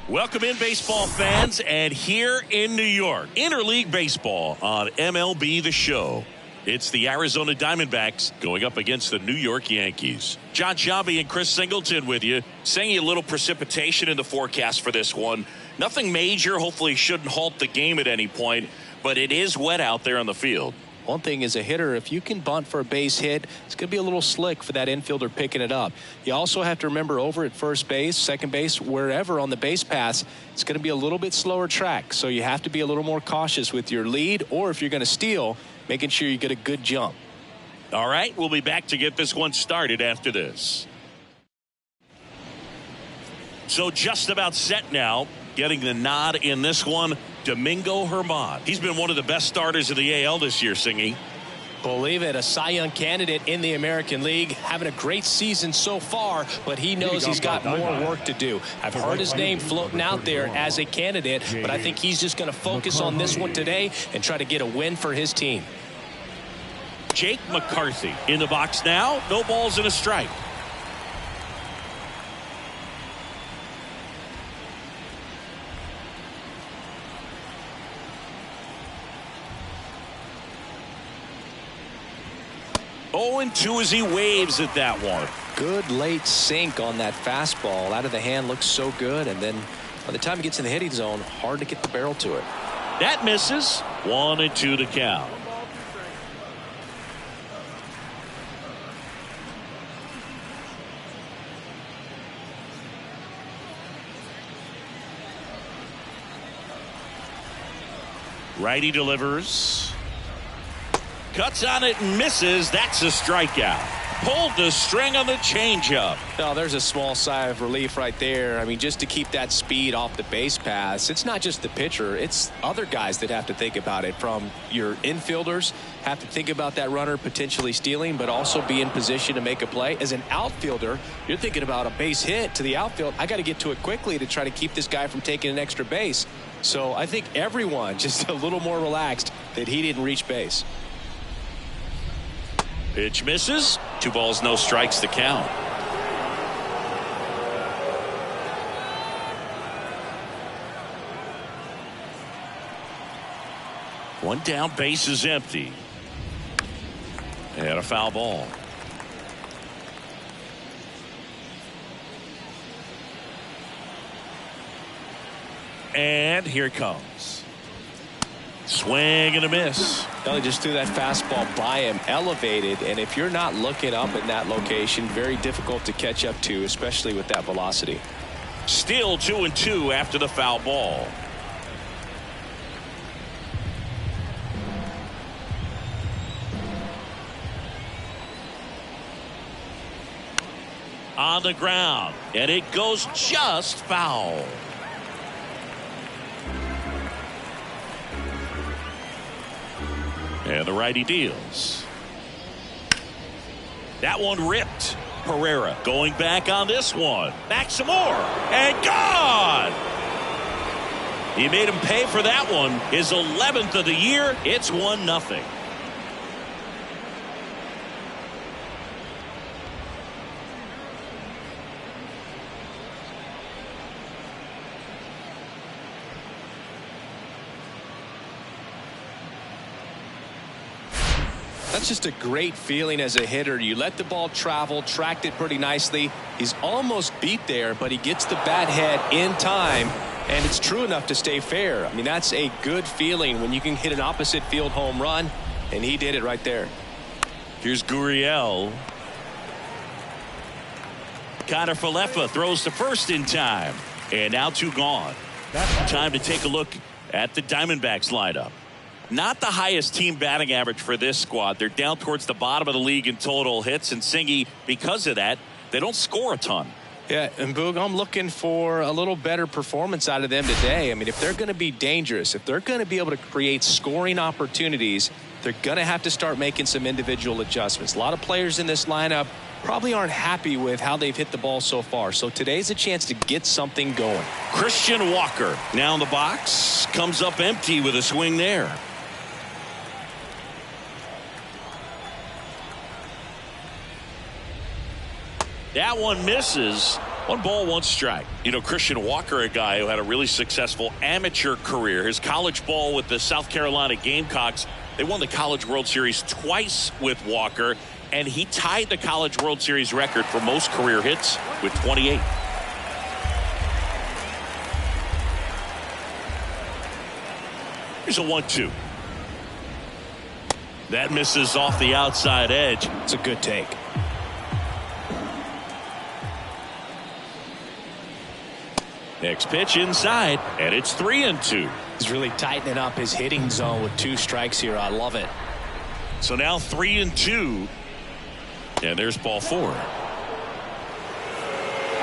Welcome in, baseball fans, and here in New York, interleague baseball on MLB The Show. It's the Arizona Diamondbacks going up against the New York Yankees. John Shabby and Chris Singleton with you. Saying a little precipitation in the forecast for this one. Nothing major, hopefully shouldn't halt the game at any point, but it is wet out there on the field. One thing as a hitter, if you can bunt for a base hit, it's going to be a little slick for that infielder picking it up. You also have to remember over at first base, second base, wherever on the base paths, it's going to be a little bit slower track. So you have to be a little more cautious with your lead, or if you're going to steal, making sure you get a good jump. All right, we'll be back to get this one started after this. So just about set now. Getting the nod in this one, Domingo Germán. He's been one of the best starters of the AL this year, Singy. Believe it, a Cy Young candidate in the American League, having a great season so far, but he knows he's got more work to do. I've heard his name floating out there as a candidate, but I think he's just going to focus on this one today and try to get a win for his team. Jake McCarthy in the box now. No balls and a strike. Oh, and 2 as he waves at that one. Good late sink on that fastball. Out of the hand, looks so good, and then by the time he gets in the hitting zone, hard to get the barrel to it. That misses. 1-2 to count. Righty delivers. Cuts on it and misses. That's a strikeout. Pulled the string on the changeup. No, there's a small sigh of relief right there. I mean, just to keep that speed off the base paths. It's not just the pitcher. It's other guys that have to think about it. From your infielders, have to think about that runner potentially stealing, but also be in position to make a play. As an outfielder, you're thinking about a base hit to the outfield. I got to get to it quickly to try to keep this guy from taking an extra base. So I think everyone just a little more relaxed that he didn't reach base. Pitch misses. 2 balls, no strikes to count. One down, base is empty. And a foul ball. And here it comes. Swing and a miss. They just threw that fastball by him, elevated, and if you're not looking up in that location, very difficult to catch up to, especially with that velocity. Still 2-2 after the foul ball. On the ground, and it goes just foul. And the righty deals. That one ripped. Pereira going back on this one. Back some more. And gone. He made him pay for that one. His 11th of the year. It's 1-0. That's just a great feeling as a hitter. You let the ball travel, tracked it pretty nicely. He's almost beat there, but he gets the bat head in time, and it's true enough to stay fair. I mean, that's a good feeling when you can hit an opposite field home run, and he did it right there. Here's Gurriel. Connor Falefa throws to first in time, and now 2 gone. Time to take a look at the Diamondbacks lineup. Not the highest team batting average for this squad. They're down towards the bottom of the league in total hits, and Singy, because of that, they don't score a ton. Yeah, and Boog, I'm looking for a little better performance out of them today. I mean, if they're going to be dangerous, if they're going to be able to create scoring opportunities, they're going to have to start making some individual adjustments. A lot of players in this lineup probably aren't happy with how they've hit the ball so far. So today's a chance to get something going. Christian Walker now in the box, comes up empty with a swing there. That one misses. One ball, one strike. You know, Christian Walker, a guy who had a really successful amateur career. His college ball with the South Carolina Gamecocks. They won the College World Series twice with Walker, and he tied the College World Series record for most career hits with 28. Here's a 1-2. That misses off the outside edge. It's a good take. Next pitch inside, and it's 3-2. He's really tightening up his hitting zone with 2 strikes here. I love it. So now 3-2, and there's ball 4.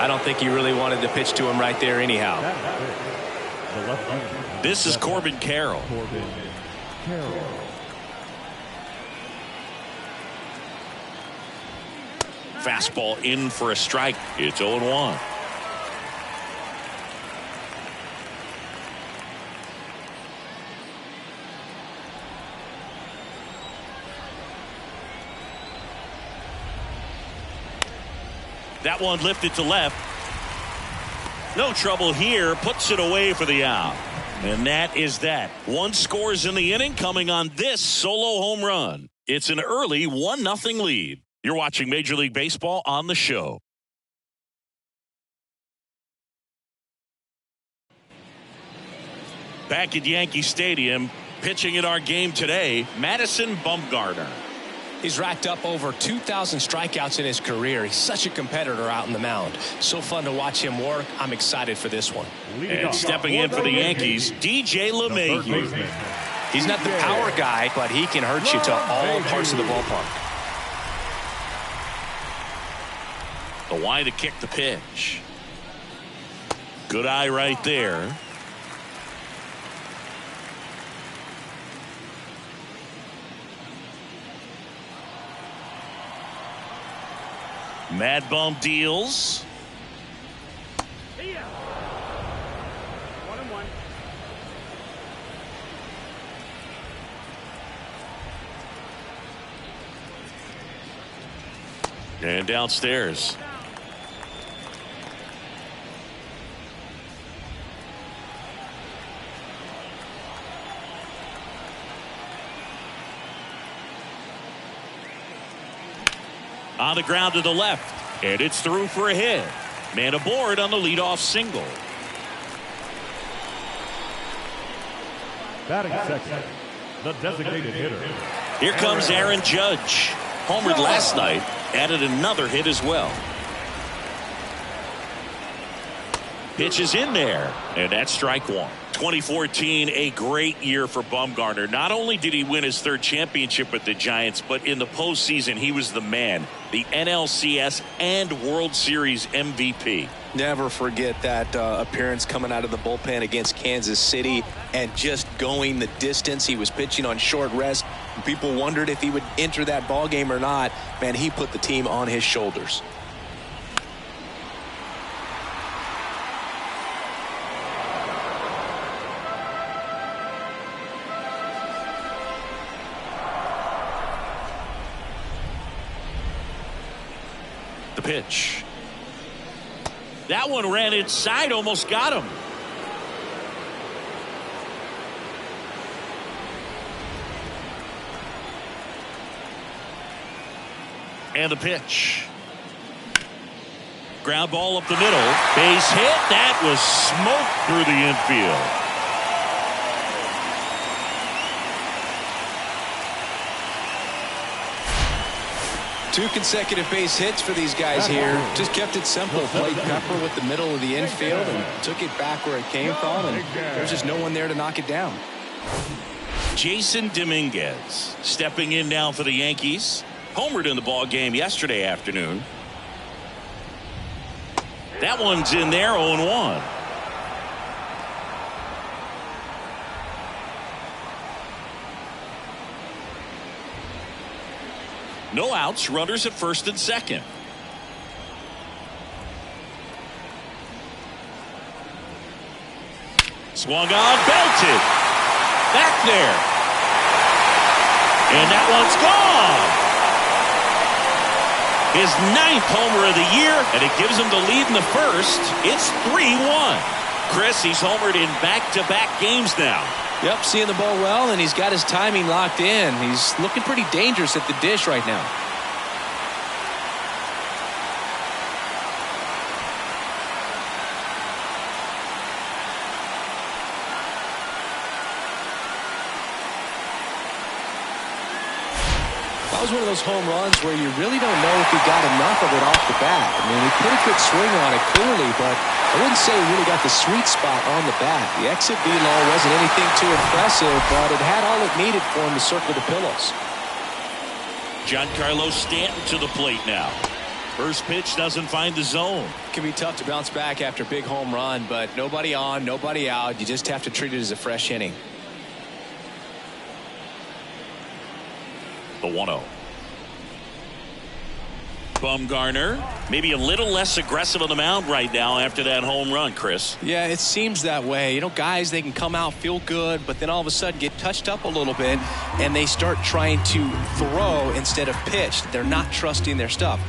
I don't think he really wanted to pitch to him right there anyhow. This is Corbin Carroll. Fastball in for a strike. It's 0-1. That one lifted to left. No trouble here. Puts it away for the out. And that is that. 1 scores in the inning coming on this solo home run. It's an early 1-0 lead. You're watching Major League Baseball on the show. Back at Yankee Stadium, pitching in our game today, Madison Bumgarner. He's racked up over 2,000 strikeouts in his career. He's such a competitor out on the mound. So fun to watch him work. I'm excited for this one. And stepping in for the Yankees, DJ LeMahieu. He's not the power guy, but he can hurt you to all parts of the ballpark. The wide to kick the pitch. Good eye right there. Mad Bum deals. 1-1. And downstairs. On the ground to the left, and it's through for a hit. Man aboard on the leadoff single. Batting second, the designated hitter. Here comes Aaron Judge. Homered last night, added another hit as well. Pitch is in there, and that's strike 1. 2014, a great year for Bumgarner. Not only did he win his 3rd championship with the Giants, but in the postseason, he was the man. The NLCS and World Series MVP. Never forget that appearance coming out of the bullpen against Kansas City and just going the distance. He was pitching on short rest. People wondered if he would enter that ball game or not. Man, he put the team on his shoulders. The pitch. That one ran inside, almost got him. And the pitch. Ground ball up the middle. Base hit. That was smoke through the infield. Two consecutive base hits for these guys here. Just kept it simple. Played Pepper with the middle of the infield and took it back where it came from. And there's just no one there to knock it down. Jason Dominguez stepping in now for the Yankees. Homered in the ball game yesterday afternoon. That one's in there, 0-1. No outs, runners at first and second. Swung on, belted. Back there. And that one's gone. his 9th homer of the year, and it gives him the lead in the first. It's 3-1. Chris, he's homered in back-to-back games now. Yep, seeing the ball well, and he's got his timing locked in. He's looking pretty dangerous at the dish right now. That was one of those home runs where you really don't know if he got enough of it off the bat. I mean, he put a good swing on it clearly, but I wouldn't say he really got the sweet spot on the bat. The exit velo wasn't anything too impressive, but it had all it needed for him to circle the pillows. Giancarlo Stanton to the plate now. First pitch doesn't find the zone. It can be tough to bounce back after a big home run, but nobody on, nobody out. You just have to treat it as a fresh inning. The 1-0. Bumgarner, maybe a little less aggressive on the mound right now after that home run, Chris. Yeah, it seems that way. You know, guys, they can come out, feel good, but then all of a sudden get touched up a little bit, and they start trying to throw instead of pitch. They're not trusting their stuff.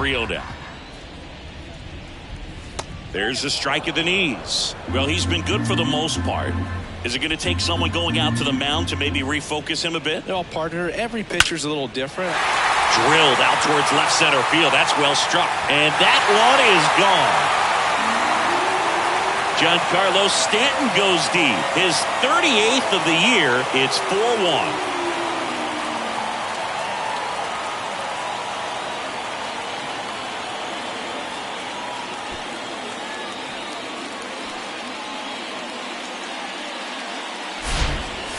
Down. There's a strike at the knees. Well, he's been good for the most part. Is it going to take someone going out to the mound to maybe refocus him a bit? No, partner, every pitcher's a little different. Drilled out towards left center field. That's well struck. And that one is gone. Giancarlo Stanton goes deep. His 38th of the year. It's 4-1.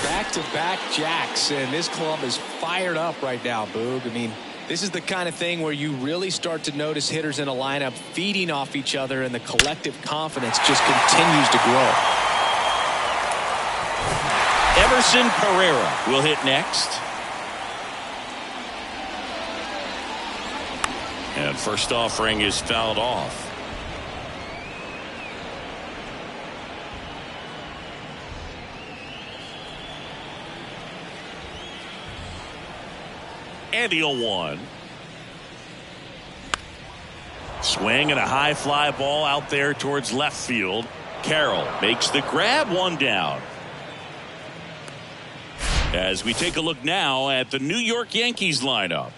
Back-to-back jacks, and this club is fired up right now, Boog. I mean, this is the kind of thing where you really start to notice hitters in a lineup feeding off each other, and the collective confidence just continues to grow. Everson Pereira will hit next. And first offering is fouled off. And the 0-1. Swing and a high fly ball out there towards left field. Carroll makes the grab, one down. As we take a look now at the New York Yankees lineup.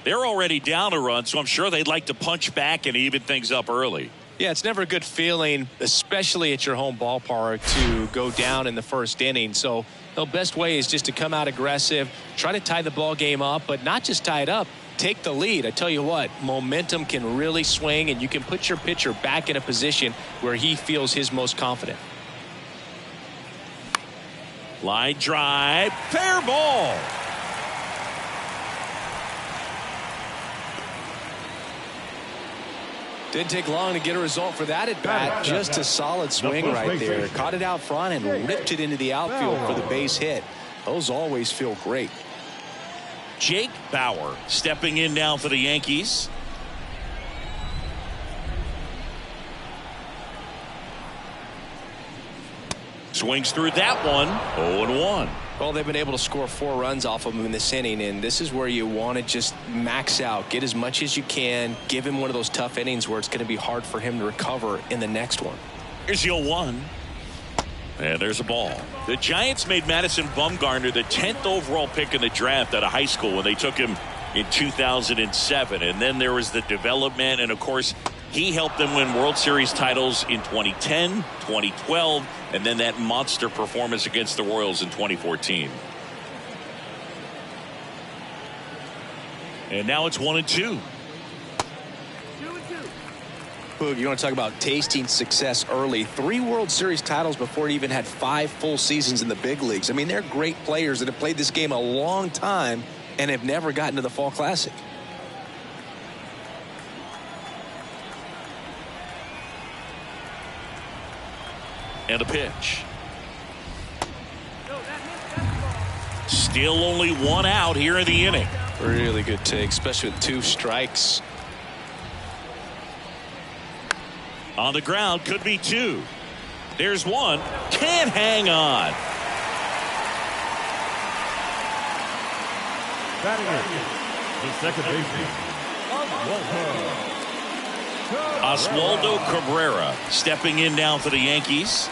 They're already down a run, so I'm sure they'd like to punch back and even things up early. Yeah, it's never a good feeling, especially at your home ballpark, to go down in the first inning. So the best way is just to come out aggressive, try to tie the ball game up, but not just tie it up, take the lead. I tell you what, momentum can really swing, and you can put your pitcher back in a position where he feels his most confident. Line drive, fair ball. Didn't take long to get a result for that at bat. Just a solid swing right there. Caught it out front and ripped it into the outfield for the base hit. Those always feel great. Jake Bauer stepping in now for the Yankees. Swings through that one. 0-1. Well, they've been able to score 4 runs off of him in this inning, and this is where you want to just max out, get as much as you can, give him one of those tough innings where it's going to be hard for him to recover in the next one. Here's the 0-1. And there's a ball. The Giants made Madison Bumgarner the 10th overall pick in the draft out of high school when they took him in 2007. And then there was the development, and of course, he helped them win World Series titles in 2010, 2012, and then that monster performance against the Royals in 2014. And now it's 1-2. Boog, you want to talk about tasting success early. 3 World Series titles before he even had 5 full seasons in the big leagues. I mean, they're great players that have played this game a long time and have never gotten to the Fall Classic. And a pitch. Still only 1 out here in the inning. Really good take, especially with 2 strikes. On the ground, could be 2. There's 1. Can't hang on. Batting it, the second baseman, Oswaldo Cabrera stepping in now for the Yankees.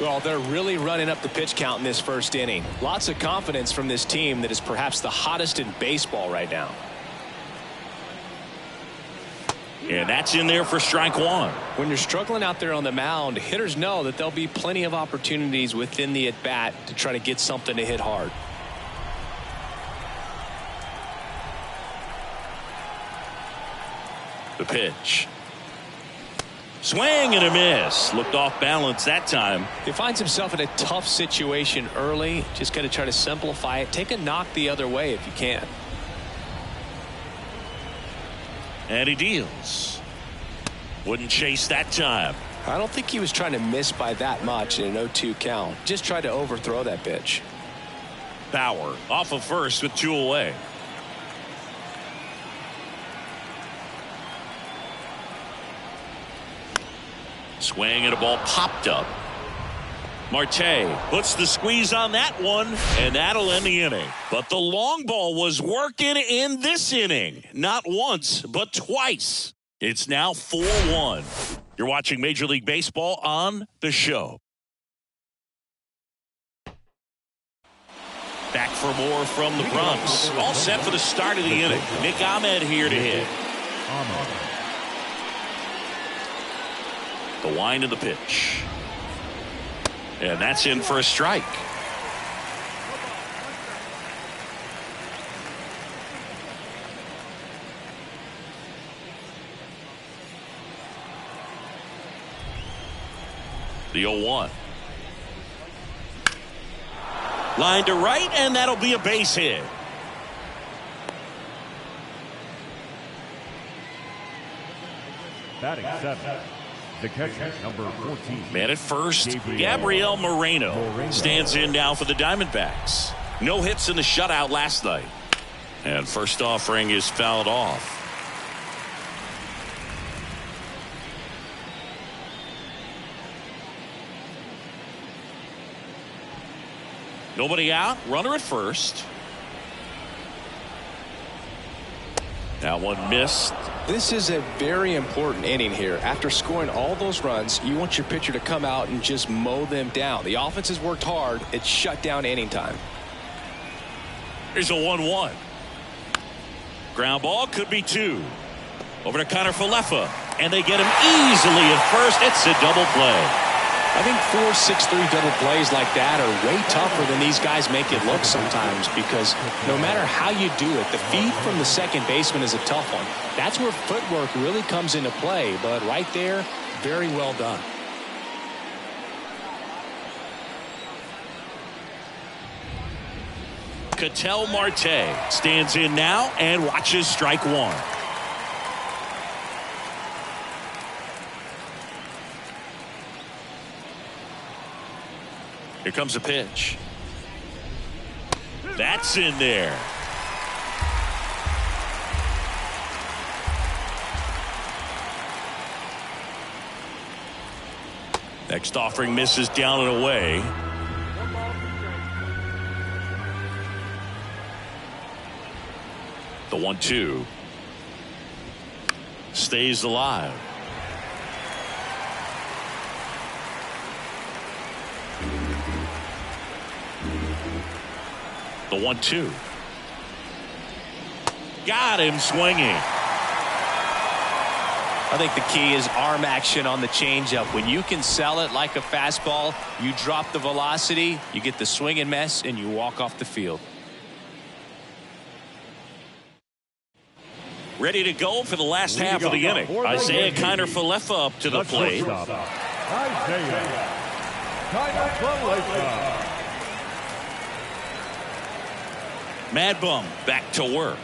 Well, they're really running up the pitch count in this first inning. Lots of confidence from this team that is perhaps the hottest in baseball right now. And that's in there for strike one. When you're struggling out there on the mound, hitters know that there'll be plenty of opportunities within the at-bat to try to get something to hit hard. The pitch. Swing and a miss. Looked off balance that time. He finds himself in a tough situation early. Just got to try to simplify it. Take a knock the other way if you can. And he deals. Wouldn't chase that time. I don't think he was trying to miss by that much in an 0-2 count. Just tried to overthrow that pitch. Bauer off of first with 2 away. Swing and a ball popped up. Marte puts the squeeze on that one, and that'll end the inning. But the long ball was working in this inning. Not once, but twice. It's now 4-1. You're watching Major League Baseball on The Show. Back for more from the Bronx. All set for the start of the inning. Nick Ahmed here to hit. The wind of the pitch. And that's in for a strike. The 0-1. Line to right, and that'll be a base hit. batting seventh, the catcher, number 14. Man at first, Gabriel Moreno stands in now for the Diamondbacks. No hits in the shutout last night. And first offering is fouled off. Nobody out, runner at first. That one missed. This is a very important inning here. After scoring all those runs, you want your pitcher to come out and just mow them down. The offense has worked hard. It's shut down inning time. Here's a 1-1. Ground ball, could be two. Over to Connor Falefa, and they get him easily at first. It's a double play. I think 4-6-3 double plays like that are way tougher than these guys make it look sometimes, because no matter how you do it, the feed from the second baseman is a tough one. That's where footwork really comes into play, but right there, very well done. Ketel Marte stands in now and watches strike one. Here comes a pitch. That's in there. Next offering misses down and away. The 1-2 stays alive. The 1-2. Got him swinging. I think the key is arm action on the changeup. When you can sell it like a fastball, you drop the velocity, you get the swing and miss, and you walk off the field. Ready to go for the last half of the inning. Isaiah Kiner Falefa up to the plate. Isaiah Kiner Falefa. Mad Bum back to work.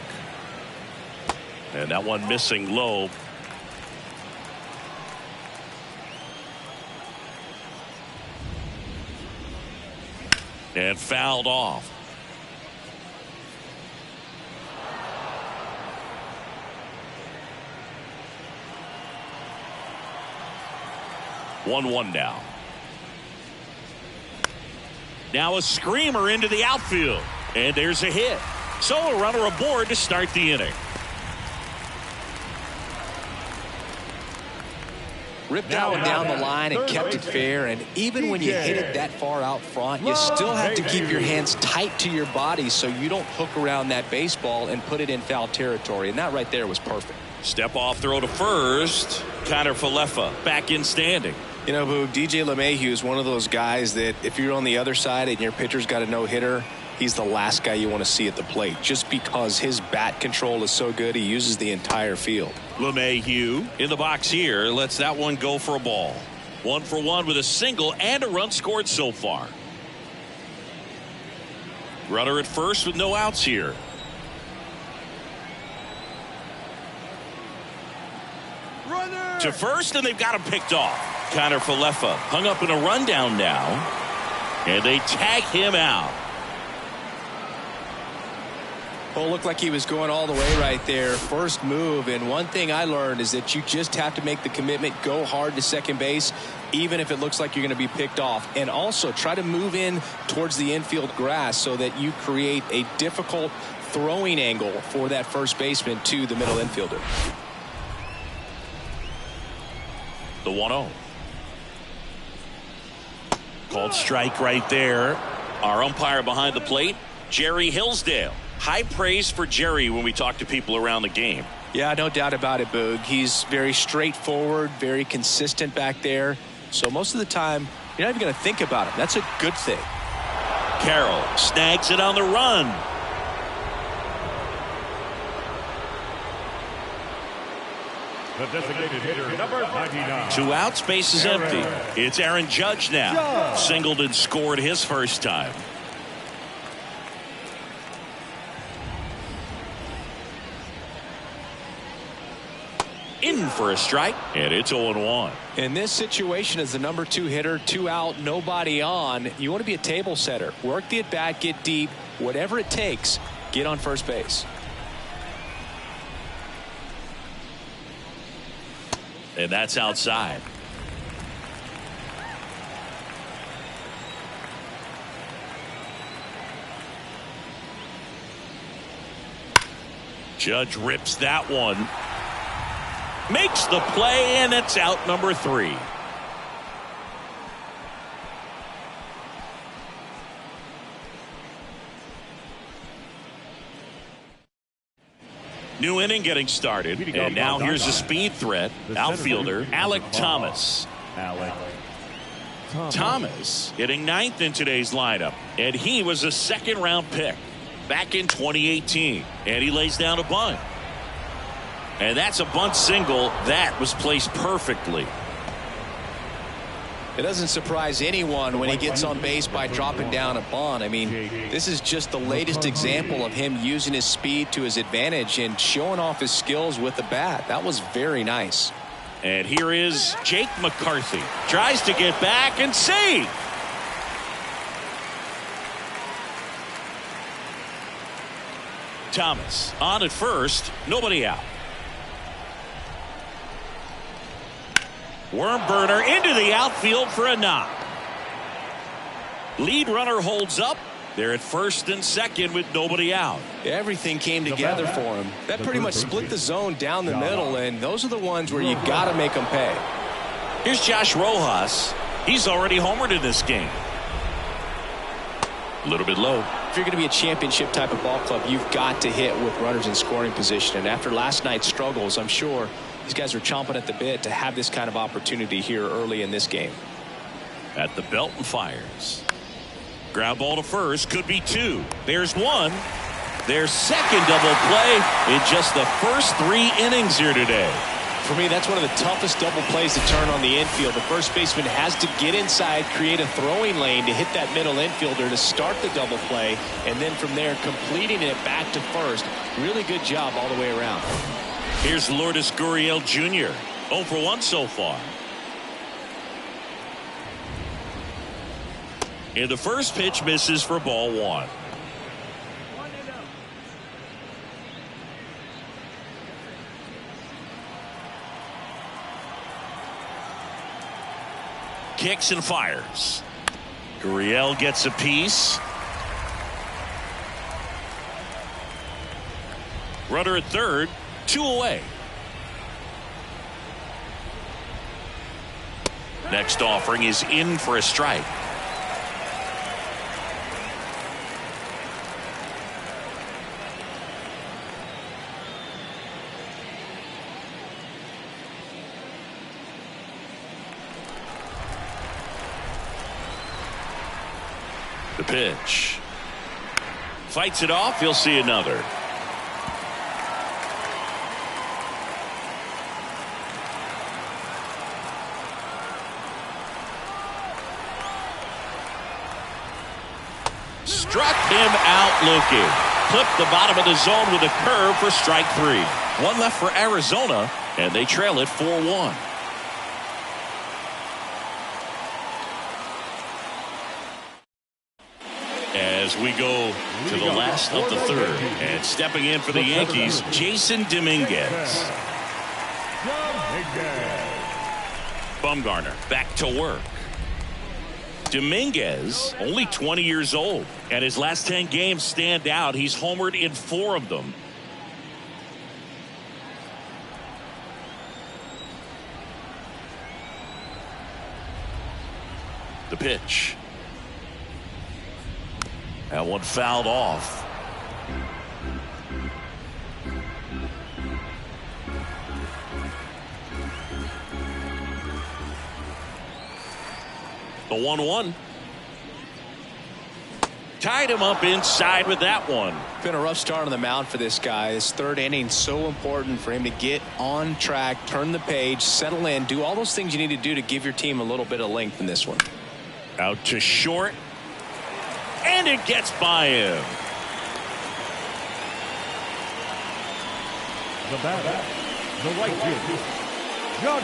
And that one missing low. And fouled off. One now. Now a screamer into the outfield. And there's a hit. So a runner aboard to start the inning. Ripped that one down the line and kept it fair. And even when you hit it that far out front, you still have to keep your hands tight to your body so you don't hook around that baseball and put it in foul territory. And that right there was perfect. Step off throw to first. Connor Falefa back in standing. You know, Boog, DJ LeMahieu is one of those guys that if you're on the other side and your pitcher's got a no-hitter, he's the last guy you want to see at the plate just because his bat control is so good. He uses the entire field. LeMahieu in the box here lets that one go for a ball. 1 for 1 with a single and a run scored so far. Runner at first with no outs here. Runner To first, and they've got him picked off. Connor Falefa hung up in a rundown now, and they tag him out. Well, it looked like he was going all the way right there. First move. And one thing I learned is that you just have to make the commitment, go hard to second base, even if it looks like you're going to be picked off. And also try to move in towards the infield grass so that you create a difficult throwing angle for that first baseman to the middle infielder. The 1-0. Called strike right there. Our umpire behind the plate, Jerry Hillsdale. High praise for Jerry when we talk to people around the game. Yeah, no doubt about it, Boog. He's very straightforward, very consistent back there. So most of the time, you're not even going to think about him. That's a good thing. Carroll snags it on the run. The designated hitter, number 99. 2 outs, base is empty. It's Aaron Judge now. Singled and scored his first time. In for a strike, and it's 0-1. In this situation, as the number 2 hitter, 2 out, nobody on, you want to be a table setter. Work the at bat, get deep, whatever it takes, get on first base. And that's outside. Judge rips that one. Makes the play, and it's out number 3. New inning getting started, and now here's a speed threat. Outfielder Alec Thomas. Thomas hitting 9th in today's lineup, and he was a 2nd-round pick back in 2018, and he lays down a bunt. And that's a bunt single that was placed perfectly. It doesn't surprise anyone when he gets on base by dropping down a bunt. I mean, this is just the latest example of him using his speed to his advantage and showing off his skills with the bat. That was very nice. And here is Jake McCarthy. Tries to get back and save. Thomas on at first, nobody out. Worm burner into the outfield for a knock. Lead runner holds up. They're at first and second with nobody out. Everything came together for him. That pretty much split the zone down the middle, and those are the ones where you got to make them pay. Here's Josh Rojas. He's already homered in this game. A little bit low. If you're going to be a championship type of ball club, you've got to hit with runners in scoring position. And after last night's struggles, I'm sure these guys are chomping at the bit to have this kind of opportunity here early in this game. At the belt and fires. Ground ball to first, could be 2. There's 1. Their second double play in just the first 3 innings here today. For me, that's one of the toughest double plays to turn on the infield. The first baseman has to get inside, create a throwing lane to hit that middle infielder to start the double play, and then from there completing it back to first. Really good job all the way around. Here's Lourdes Gurriel Jr. 0 for 1 so far. And the first pitch misses for ball 1. Kicks and fires. Gurriel gets a piece. Runner at third, 2 away. Next offering is in for a strike. The pitch. Fights it off. He'll see another. Struck him out looking. Clipped the bottom of the zone with a curve for strike 3. One left for Arizona, and they trail it 4-1. As we go to the last of the third, and stepping in for the Yankees, Jason Dominguez. Bumgarner back to work. Dominguez, only 20 years old, and his last 10 games stand out. He's homered in 4 of them. The pitch. That one fouled off. The 1-1. Tied him up inside with that one. Been a rough start on the mound for this guy. His third inning, so important for him to get on track, turn the page, settle in, do all those things you need to do to give your team a little bit of length in this one. Out to short. And it gets by him. The batter, the right fielder.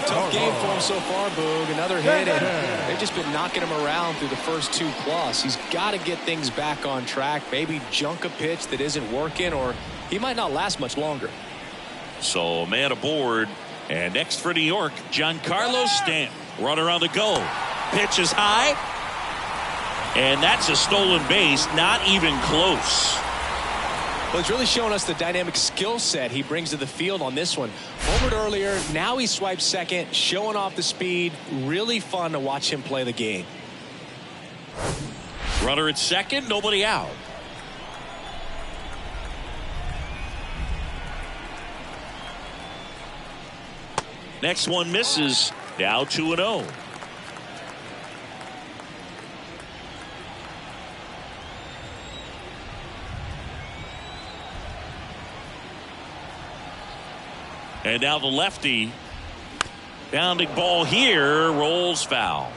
Tough game for him so far, Boog. Another hit, and they've just been knocking him around through the first 2+. He's got to get things back on track, maybe junk a pitch that isn't working, or he might not last much longer. So, man aboard. And next for New York, Giancarlo Stanton. Runner on the go. Pitch is high. And that's a stolen base, not even close. Well, he's really showing us the dynamic skill set he brings to the field on this one. Homered earlier, now he swipes second, showing off the speed. Really fun to watch him play the game. Runner at second, nobody out. Next one misses. Now 2-0. And now the lefty. Bounding ball here, rolls foul.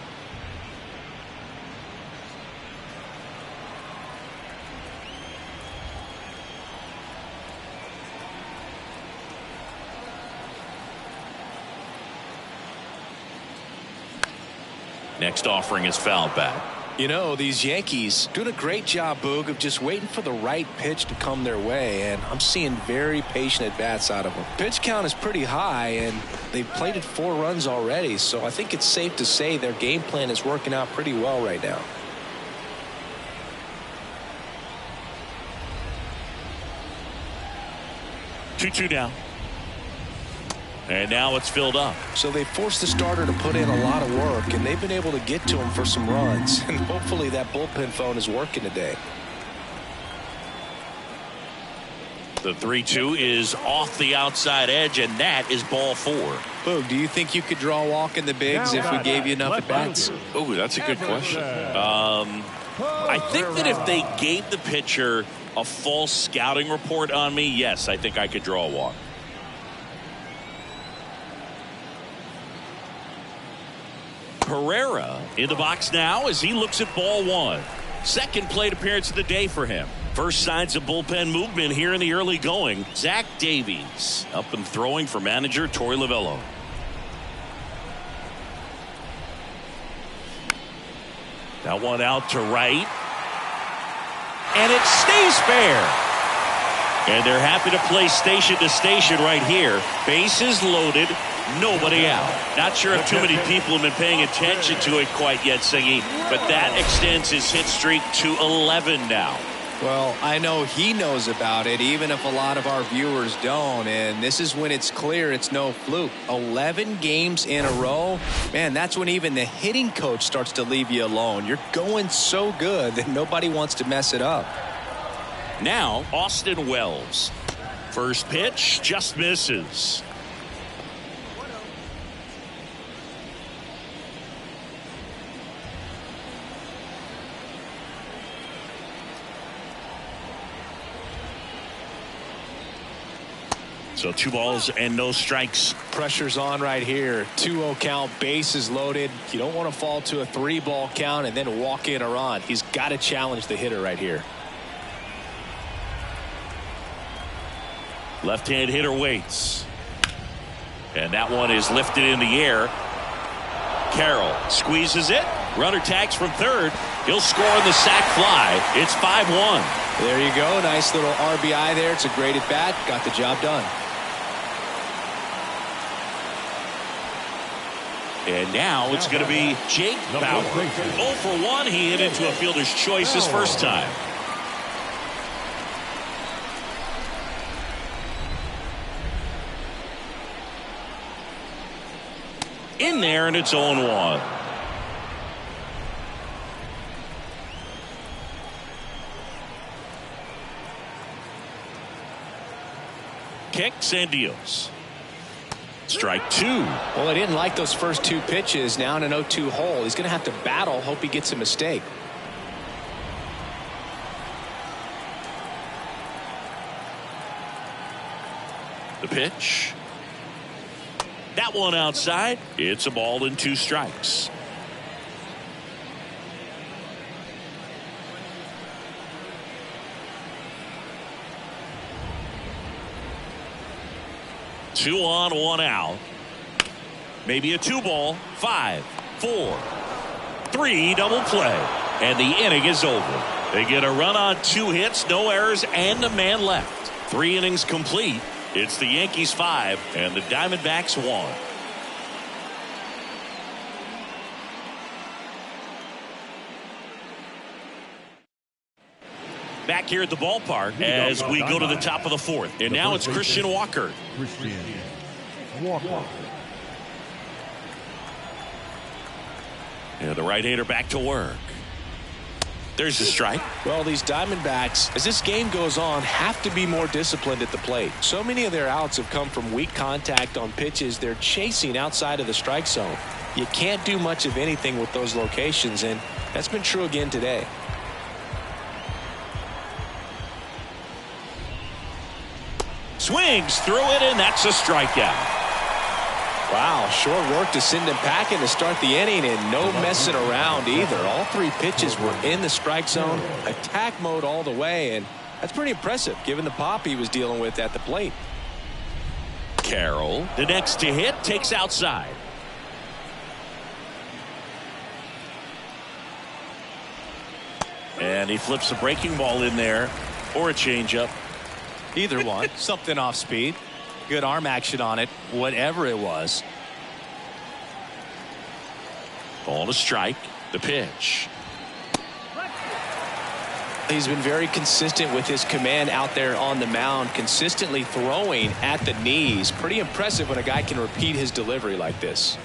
Next offering is fouled back. You know, these Yankees doing a great job, Boog, of just waiting for the right pitch to come their way, and I'm seeing very patient at-bats out of them. Pitch count is pretty high, and they've plated 4 runs already, so I think it's safe to say their game plan is working out pretty well right now. Two down. And now it's filled up. So they forced the starter to put in a lot of work, and they've been able to get to him for some runs. And hopefully that bullpen phone is working today. The 3-2 is off the outside edge, and that is ball 4. Boog, do you think you could draw a walk in the bigs if we gave you enough at-bats? Oh, that's a good question. I think that if they gave the pitcher a false scouting report on me, yes, I think I could draw a walk. Pereira in the box now as he looks at ball 1. Second plate appearance of the day for him. First signs of bullpen movement here in the early going. Zach Davies up and throwing for manager Torey Lovullo. That one out to right. And it stays fair. And they're happy to play station to station right here. Bases loaded. Nobody out. Not sure if too many people have been paying attention to it quite yet, Siggy, but that extends his hit streak to 11 now. Well, I know he knows about it, even if a lot of our viewers don't. And this is when it's clear it's no fluke. 11 games in a row. Man, that's when even the hitting coach starts to leave you alone. You're going so good that nobody wants to mess it up. Now, Austin Wells. First pitch just misses. So 2 balls and no strikes. Pressure's on right here. 2-0 count, bases loaded. You don't want to fall to a 3-ball count and then walk in a run. He's got to challenge the hitter right here. Left-hand hitter waits. And that one is lifted in the air. Carroll squeezes it. Runner tags from third. He'll score on the sac fly. It's 5-1. There you go. Nice little RBI there. It's a great at bat. Got the job done. And now it's going to be Jake Bauer. 0 for 1. He hit into a fielder's choice his first time. In there, and it's 0-1. Kicks and deals. Strike 2. Well, I didn't like those first 2 pitches. Now in an 0-2 hole. He's going to have to battle. Hope he gets a mistake. The pitch. That one outside. It's a ball and 2 strikes. Two on, 1 out. Maybe a 2-ball. 5, 4, 3, double play. And the inning is over. They get a run on 2 hits, no errors, and a man left. 3 innings complete. It's the Yankees 5 and the Diamondbacks 1. Back here at the ballpark as we go to the top of the 4th. And now it's Christian Walker. And the right-hander back to work. There's the strike. Well, these Diamondbacks, as this game goes on, have to be more disciplined at the plate. So many of their outs have come from weak contact on pitches they're chasing outside of the strike zone. You can't do much of anything with those locations, and that's been true again today. Swings through it, and that's a strikeout. Wow, short work to send him packing to start the inning, and no messing around either. All 3 pitches were in the strike zone, attack mode all the way, and that's pretty impressive given the pop he was dealing with at the plate. Carroll, the next to hit, takes outside. And he flips a breaking ball in there, or a changeup. Either one. Something off speed. Good arm action on it, whatever it was. Ball to strike. The pitch. He's been very consistent with his command out there on the mound, consistently throwing at the knees. Pretty impressive when a guy can repeat his delivery like this.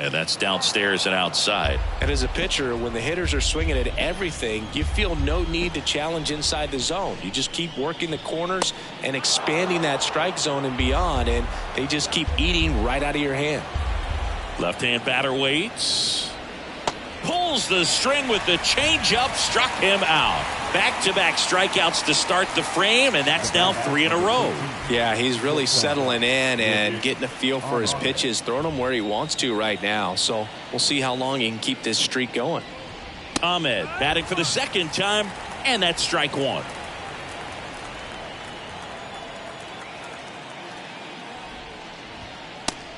And that's downstairs and outside. And as a pitcher, when the hitters are swinging at everything, you feel no need to challenge inside the zone. You just keep working the corners and expanding that strike zone and beyond, and they just keep eating right out of your hand. Left-hand batter waits. Pulls the string with the changeup, struck him out. Back-to-back strikeouts to start the frame, and that's now 3 in a row. Yeah, he's really settling in and getting a feel for his pitches, throwing them where he wants to right now. So we'll see how long he can keep this streak going. Ahmed batting for the 2nd time, and that's strike 1.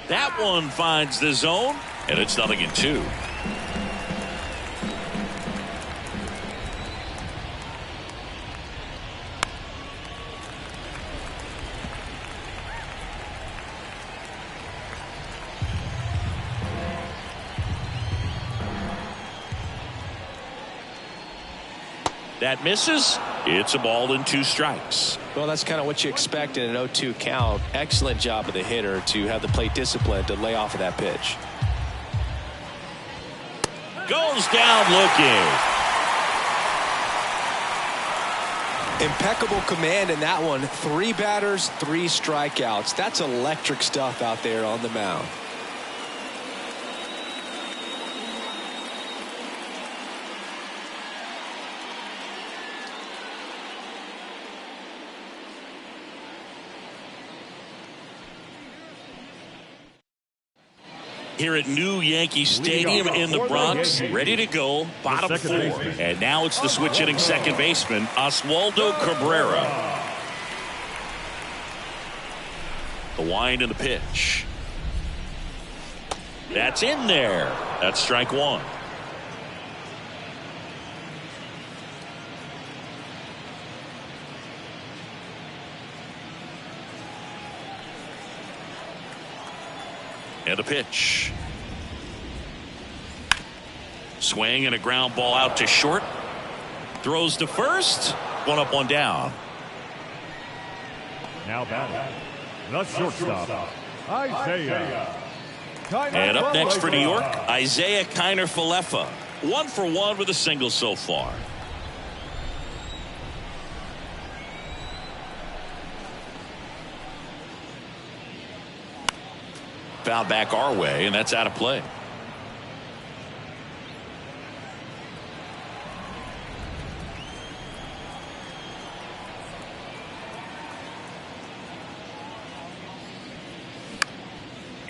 That one finds the zone, and it's 0-2. That misses. It's a ball and 2 strikes. Well, that's kind of what you expect in an 0-2 count. Excellent job of the hitter to have the plate discipline to lay off of that pitch. Goes down looking. Impeccable command in that one. 3 batters, 3 strikeouts. That's electric stuff out there on the mound. Here at New Yankee Stadium in the Bronx, ready to go, bottom 4. And now it's the switch hitting second baseman, Oswaldo Cabrera. The wind and the pitch. That's in there. That's strike 1. And a pitch. Swing and a ground ball out to short. Throws to first. 1 up, 1 down. Now batting, the shortstop, Isaiah. And up next for New York, Isaiah Kiner-Falefa. 1 for 1 with a single so far. Foul back our way, and that's out of play.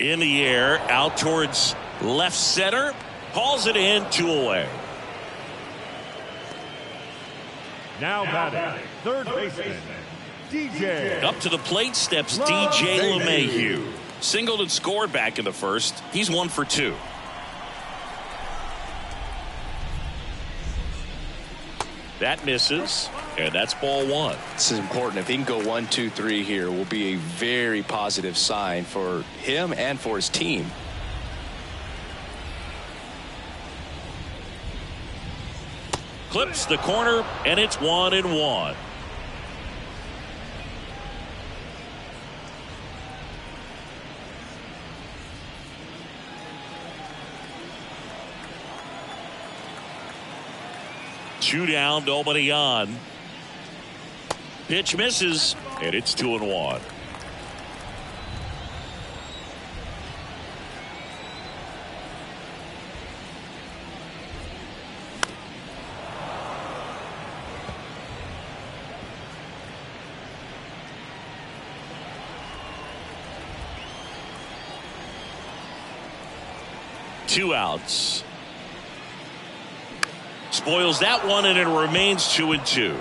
In the air, out towards left center. Hauls it in, 2 away. Now batting, third baseman, DJ. Up to the plate steps DJ LeMahieu. Singled and scored back in the first. He's 1 for 2. That misses, and that's ball 1. This is important. If he can go 1, 2, 3 here, will be a very positive sign for him and for his team. Clips the corner, and it's 1-1. Two down, nobody on. Pitch misses, and it's 2-1. Two outs. Spoils that one, and it remains 2-2.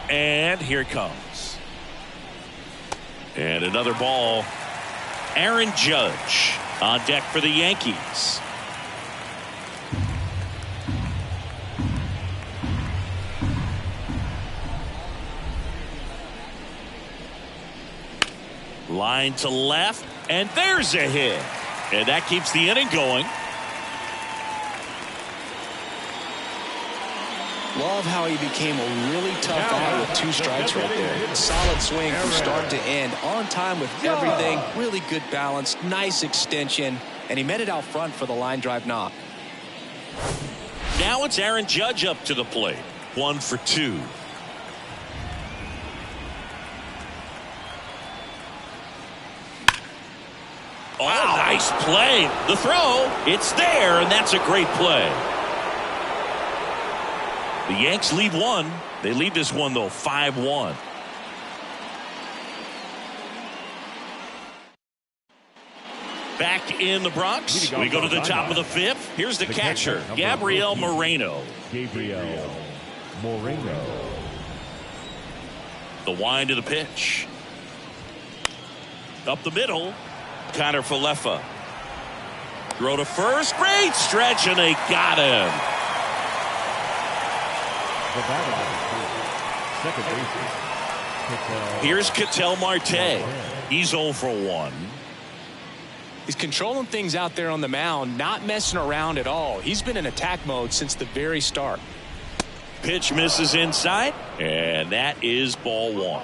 And here it comes. And another ball. Aaron Judge on deck for the Yankees. Line to left, and there's a hit. And that keeps the inning going. Love how he became a really tough guy with 2 strikes right there. Solid swing from start to end. On time with everything. Really good balance. Nice extension. And he met it out front for the line drive knock. Now it's Aaron Judge up to the plate. 1 for 2. Oh, nice play. The throw, it's there, and that's a great play. The Yanks lead 1. They lead this one, though, 5-1. Back in the Bronx, we go to the top of the 5th. Here's the catcher, Gabriel Moreno. Gabriel Moreno. The wind of the pitch. Up the middle. Kiner-Falefa. Throw to first. Great stretch, and they got him. Second baseman. Here's Ketel Marte. He's 0 for 1. He's controlling things out there on the mound, not messing around at all. He's been in attack mode since the very start. Pitch misses inside, and that is ball one.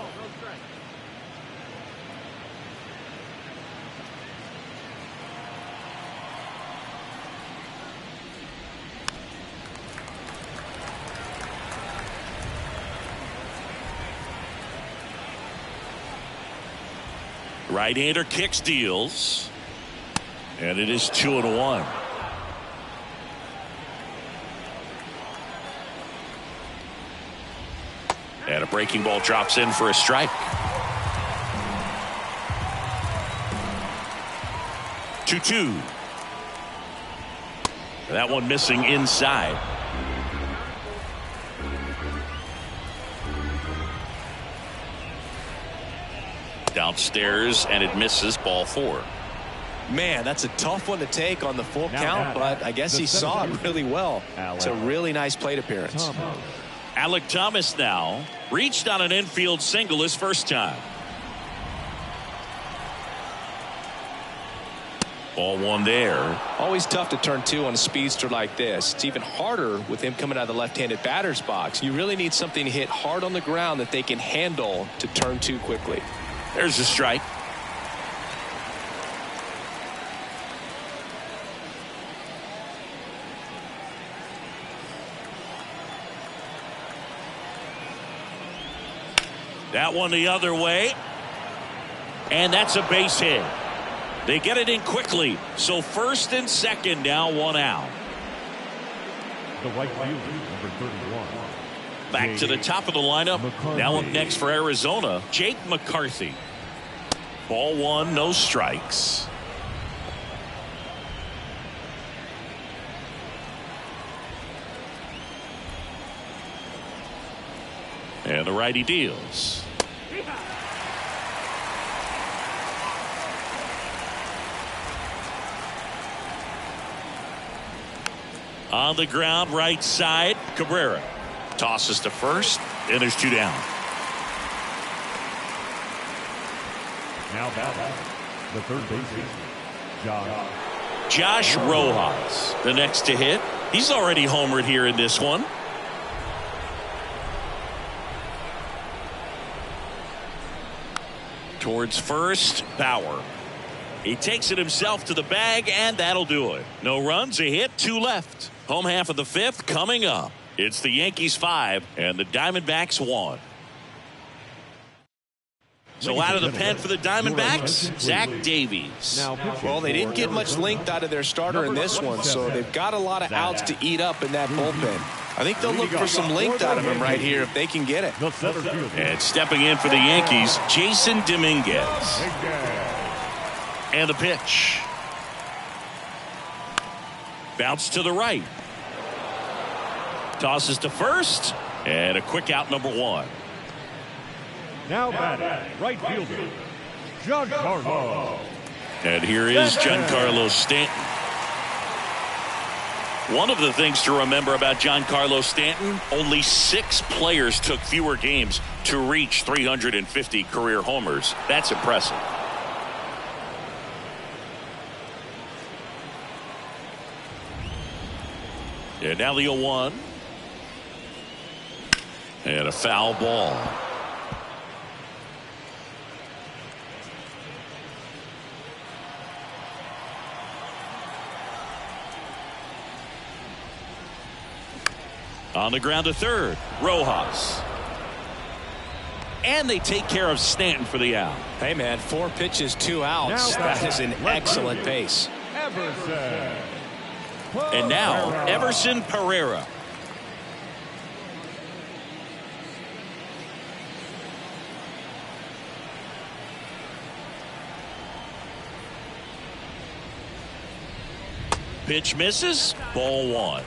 Right-hander kicks, deals, and it is 2-1. And a breaking ball drops in for a strike. 2-2. That one missing inside. Downstairs, and it misses, ball four. Man, that's a tough one to take on the full count, but I guess he saw it really well. It's a really nice plate appearance. Alec Thomas now reached on an infield single his first time. Ball one there. Always tough to turn two on a speedster like this. It's even harder with him coming out of the left-handed batter's box. You really need something to hit hard on the ground that they can handle to turn two quickly. There's a strike. That one the other way. And that's a base hit. They get it in quickly. So first and second, now one out. The right fielder, number 31. Back to the top of the lineup. Now up next for Arizona, Jake McCarthy. Ball one, no strikes. And the righty deals. On the ground, right side, Cabrera tosses to first, and there's two down. Now batting, the third baseman, Josh Rojas, the next to hit. He's already homered here in this one. Towards first, Bauer. He takes it himself to the bag, and that'll do it. No runs, a hit, two left. Home half of the fifth coming up. It's the Yankees 5 and the Diamondbacks 1. So out of the pen for the Diamondbacks, Zach Davies. Well, they didn't get much length out of their starter in this one, so they've got a lot of outs to eat up in that bullpen. I think they'll look for some length out of him right here if they can get it. And stepping in for the Yankees, Jason Dominguez. And the pitch. Bounce to the right. Tosses to first. And a quick out, number one. Now batting, right fielder, Giancarlo. And here is Giancarlo Stanton. One of the things to remember about Giancarlo Stanton, only 6 players took fewer games to reach 350 career homers. That's impressive. And now the 0-1. And a foul ball. On the ground to third, Rojas. And they take care of Stanton for the out. Hey, man, 4 pitches, 2 outs. That is an excellent pace. And now, Everson Pereira. Pitch misses, ball one.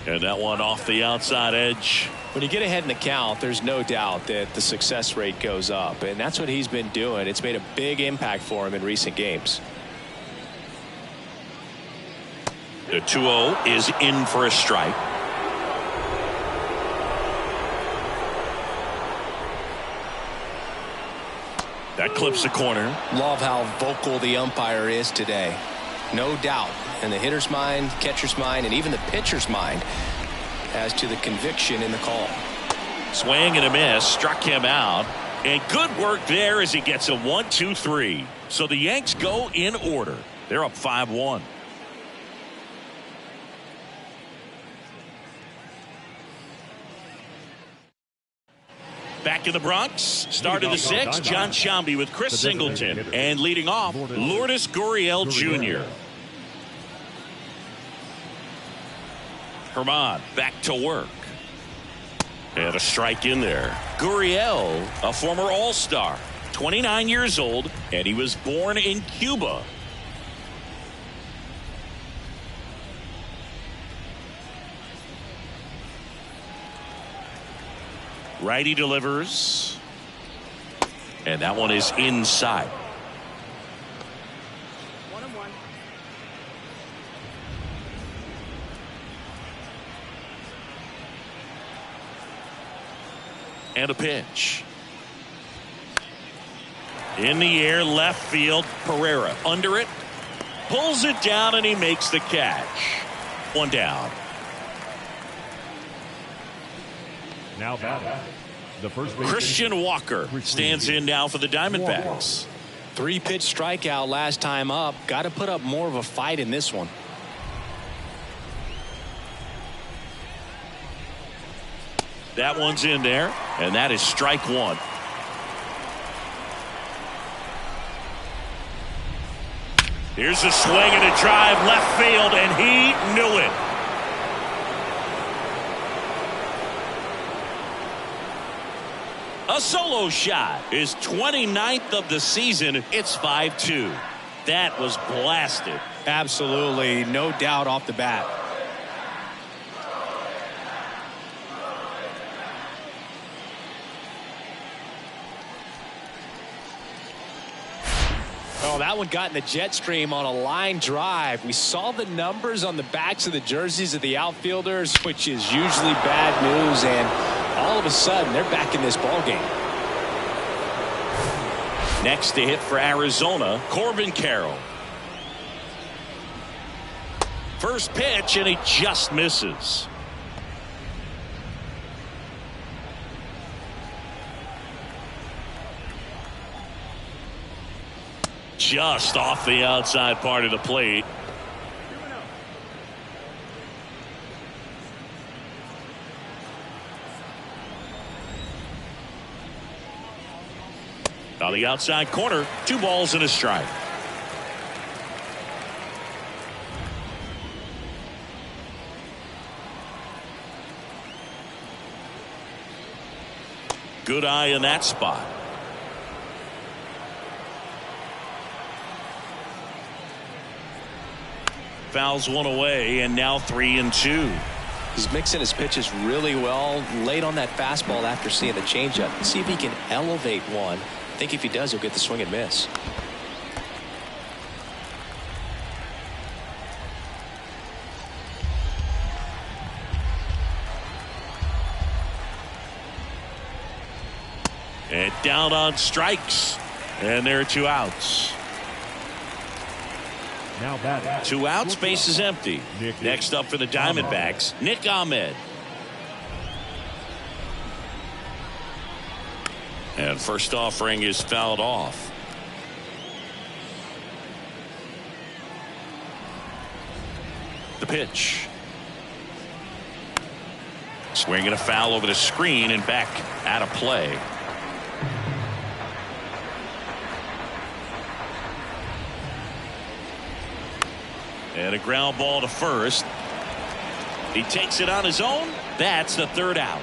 And that one off the outside edge. When you get ahead in the count, there's no doubt that the success rate goes up, and that's what he's been doing. It's made a big impact for him in recent games. The 2-0 is in for a strike. That clips the corner. Love how vocal the umpire is today. No doubt in the hitter's mind, catcher's mind, and even the pitcher's mind as to the conviction in the call. Swing and a miss. Struck him out. And good work there as he gets a 1-2-3. So the Yanks go in order. They're up 5-1. Back in the Bronx, start of the sixth, John Shambi with Chris Singleton. And leading off, Lourdes Gurriel Jr. Herman back to work. And a strike in there. Gurriel, a former All-Star, 29 years old, and he was born in Cuba. Righty delivers. And that one is inside. 1-1. And a pitch. In the air, left field. Pereira under it. Pulls it down, and he makes the catch. One down. Now batting, the first baseman, Christian Walker stands in now for the Diamondbacks. 3-pitch strikeout last time up. Got to put up more of a fight in this one. That one's in there, and that is strike one. Here's a swing and a drive left field, and he knew it. A solo shot, his 29th of the season. It's 5-2. That was blasted. Absolutely, no doubt off the bat. Oh, that one got in the jet stream on a line drive. We saw the numbers on the backs of the jerseys of the outfielders, which is usually bad news, and all of a sudden they're back in this ball game. Next to hit for Arizona, Corbin Carroll. First pitch, and he just misses. Just off the outside part of the plate. On the outside corner, 2 balls and a strike. Good eye in that spot. Fouls one away, and now 3-2. He's mixing his pitches really well. Late on that fastball after seeing the changeup. See if he can elevate one. I think if he does, he'll get the swing and miss. And down on strikes. And there are 2 outs. now batting, 2 outs, base is empty. Next up for the Diamondbacks, Nick Ahmed. And first offering is fouled off. The pitch. Swing and a foul over the screen and back out of play. And a ground ball to first. He takes it on his own. That's the 3rd out.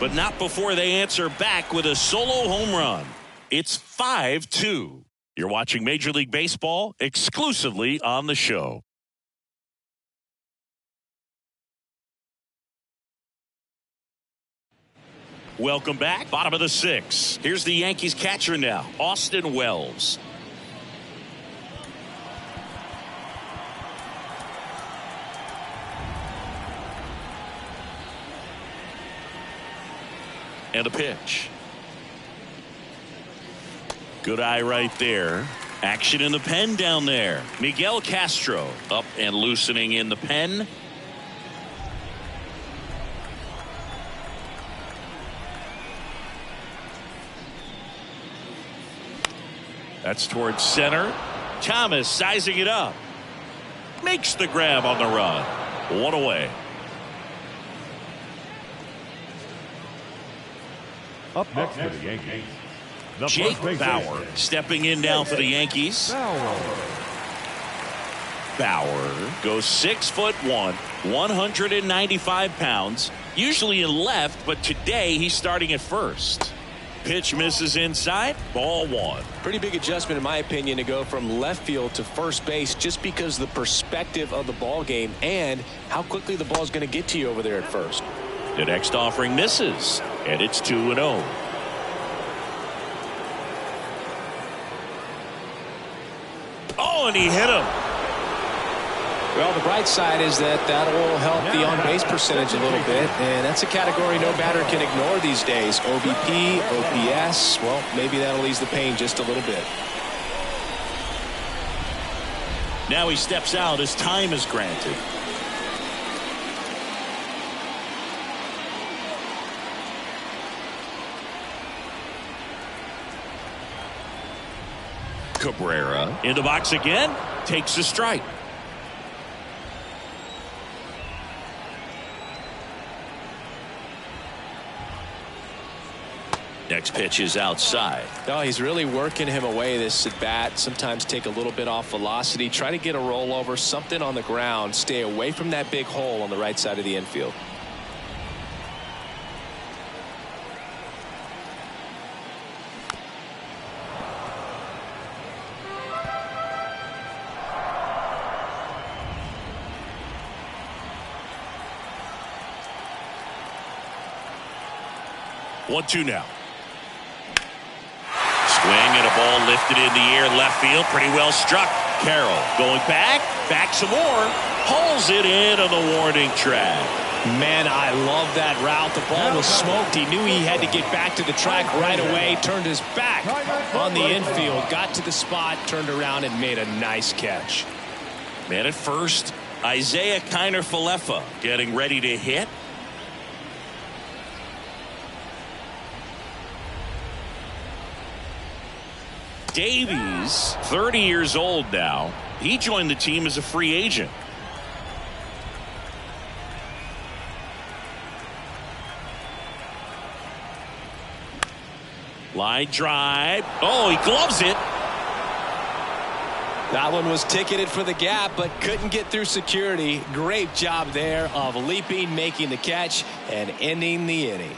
But not before they answer back with a solo home run. It's 5-2. You're watching Major League Baseball exclusively on the show. Welcome back. Bottom of the 6th. Here's the Yankees catcher now, Austin Wells. And a pitch. Good eye right there. Action in the pen down there. Miguel Castro up and loosening in the pen. That's towards center. Thomas sizing it up. Makes the grab on the run. One away. Up next for the Yankees, Jake Bauer stepping in now for the Yankees. Bauer goes 6'1", 195 pounds. Usually in left, but today he's starting at first. Pitch misses inside. Ball one. Pretty big adjustment, in my opinion, to go from left field to first base, just because of the perspective of the ball game and how quickly the ball is going to get to you over there at first. The next offering misses, and it's 2-0. Oh, and he hit him. Well, the bright side is that will help the on-base percentage a little bit, and that's a category no batter can ignore these days. OBP, OPS, well, maybe that'll ease the pain just a little bit. Now he steps out as time is granted. Cabrera in the box again, takes a strike. Next pitch is outside. No, he's really working him away, this at bat. Sometimes take a little bit off velocity. Try to get a rollover, something on the ground. Stay away from that big hole on the right side of the infield. One-two now. Swing and a ball lifted in the air left field. Pretty well struck. Carroll going back some more. Pulls it in on the warning track. Man, I love that route. The ball was smoked. He knew he had to get back to the track right away. Turned his back on the infield. Got to the spot, turned around, and made a nice catch. Man at first, Isaiah Kiner-Falefa getting ready to hit. Davies, 30 years old now. He joined the team as a free agent. Line drive. Oh, he gloves it. That one was ticketed for the gap, but couldn't get through security. Great job there of leaping, making the catch, and ending the inning.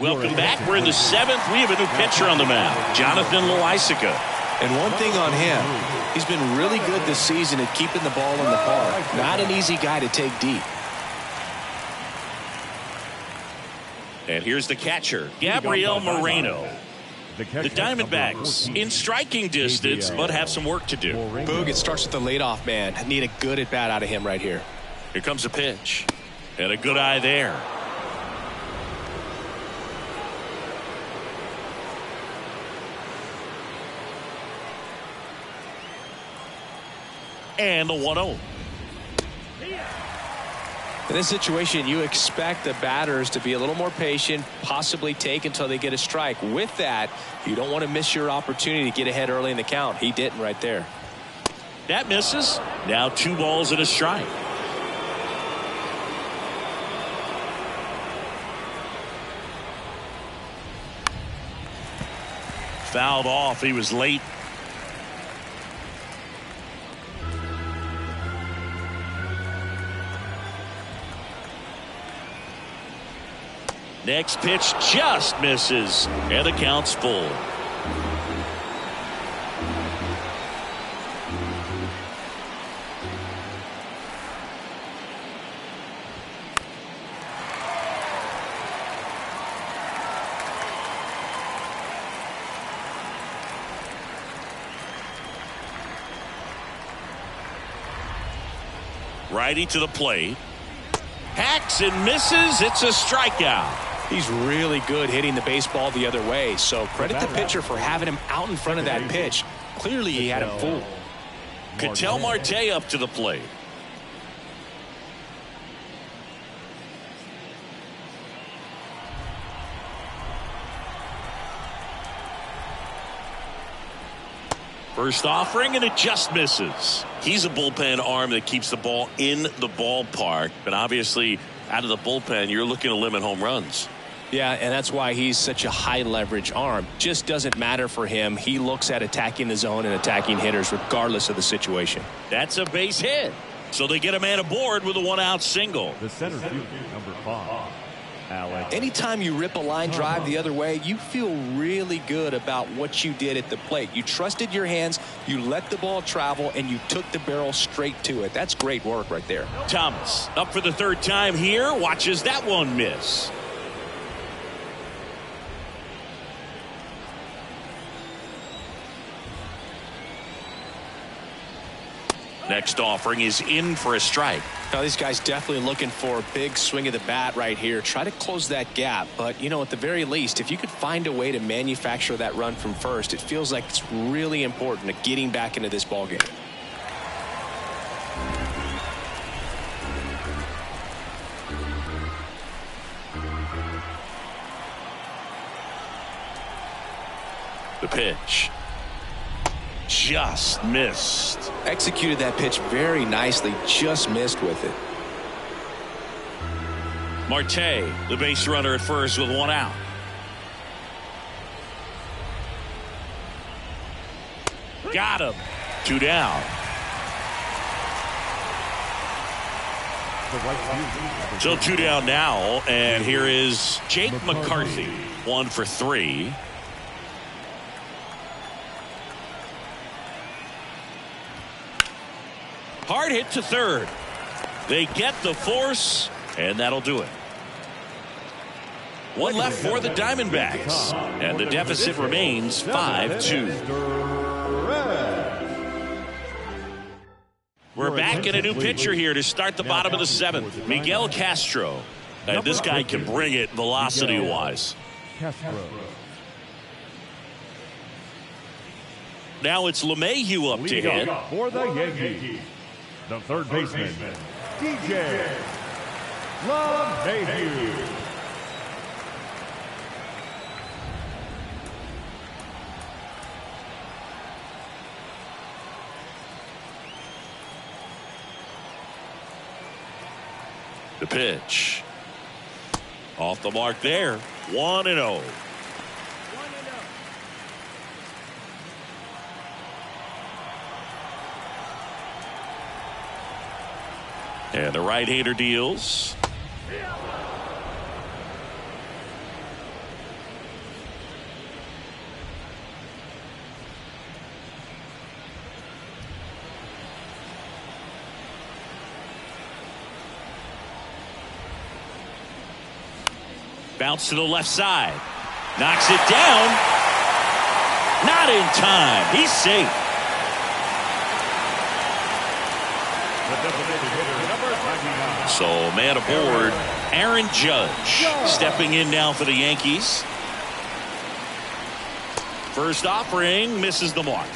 Welcome back. We're in the seventh. We have a new pitcher on the mound, Jonathan Loaisiga. And one thing on him, he's been really good this season at keeping the ball in the park. Not an easy guy to take deep. And here's the catcher, Gabriel Moreno. The Diamondbacks in striking distance, but have some work to do. Boog, it starts with the leadoff man. Need a good at bat out of him right here. Here comes a pitch. And a good eye there. And the 1-0. In this situation, you expect the batters to be a little more patient, possibly take until they get a strike. With that, you don't want to miss your opportunity to get ahead early in the count. He didn't right there. That misses. Now 2 balls and a strike. Fouled off. He was late. Next pitch just misses, and the count's full. Righty to the plate. Hacks and misses. It's a strikeout. He's really good hitting the baseball the other way, so credit the pitcher for having him out in front of that pitch. Clearly he had him fooled. Ketel Marte up to the plate. First offering, and it just misses. He's a bullpen arm that keeps the ball in the ballpark, but obviously out of the bullpen you're looking to limit home runs. Yeah, and that's why he's such a high leverage arm. Just doesn't matter for him. He looks at attacking the zone and attacking hitters regardless of the situation. That's a base hit. So they get a man aboard with a one-out single. The center fielder, number 5, Alex. Anytime you rip a line drive the other way, you feel really good about what you did at the plate. You trusted your hands, you let the ball travel, and you took the barrel straight to it. That's great work right there. Thomas up for the third time here. Watches that one miss. Next offering is in for a strike. Now these guys definitely looking for a big swing of the bat right here. Try to close that gap. But, you know, at the very least, if you could find a way to manufacture that run from first, it feels like it's really important to getting back into this ball game. The pitch. Just missed. Executed that pitch very nicely, just missed with it. Marte, the base runner at first with one out. Got him. 2 down. So 2 down now, and here is Jake McCarthy. 1 for 3. Hard hit to third. They get the force, and that'll do it. One left for the Diamondbacks, and the deficit remains 5-2. We're back in a new pitcher here to start the bottom of the 7th. Miguel Castro. And this guy can bring it velocity-wise. Now it's LeMahieu up to hit. For the Yankees, the third baseman, DJ LeMahieu. The pitch. Off the mark there. 1-0. And the right-hander deals. Bounce to the left side. Knocks it down. Not in time. He's safe. So man aboard, Aaron Judge stepping in now for the Yankees. First offering misses the mark.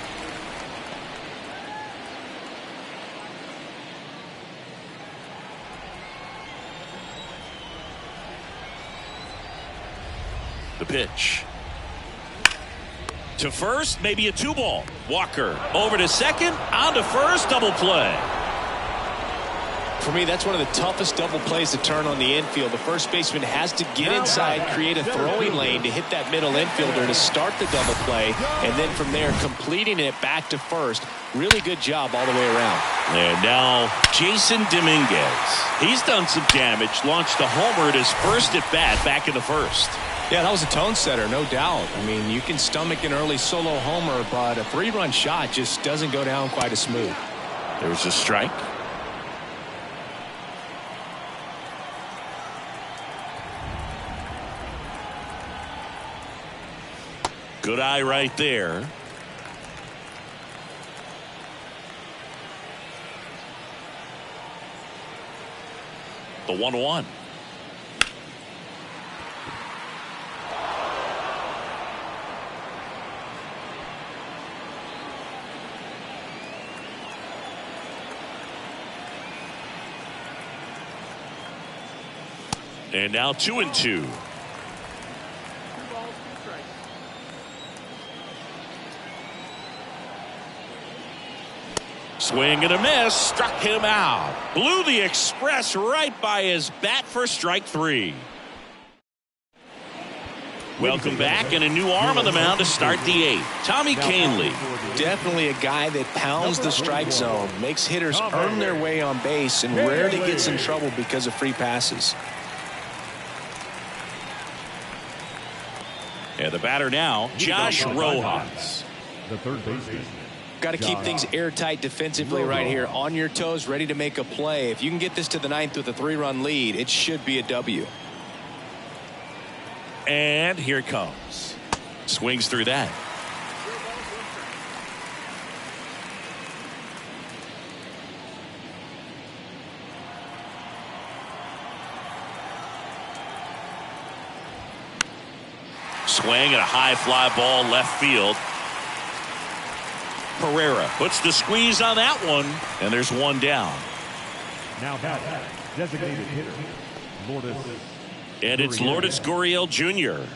The pitch. To first, maybe a 2-ball. Walker over to second, on to first, double play. For me, that's one of the toughest double plays to turn on the infield. The first baseman has to get inside, create a throwing lane to hit that middle infielder to start the double play, and then from there completing it back to first. Really good job all the way around. And now Jason Dominguez. He's done some damage, launched a homer at his first at bat back in the first. Yeah, that was a tone setter, no doubt. I mean, you can stomach an early solo homer, but a 3-run shot just doesn't go down quite as smooth. There's a strike. Good eye right there. The 1-1. And now 2-2. Swing and a miss, struck him out. Blew the express right by his bat for strike 3. Welcome back, and a new arm on the mound to start the 8th. Tommy Kahnle. Definitely a guy that pounds the strike zone, makes hitters earn their way on base, and rarely gets in trouble because of free passes. And the batter now, Josh Rojas. The third baseman. Got to keep things airtight defensively right here. On your toes, ready to make a play. If you can get this to the 9th with a 3-run lead, it should be a W. And here it comes. Swings through that. Swing and a high fly ball left field. Pereira puts the squeeze on that one, and there's one down. Now batting, designated hitter, Lourdes. And it's Lourdes Gurriel Jr.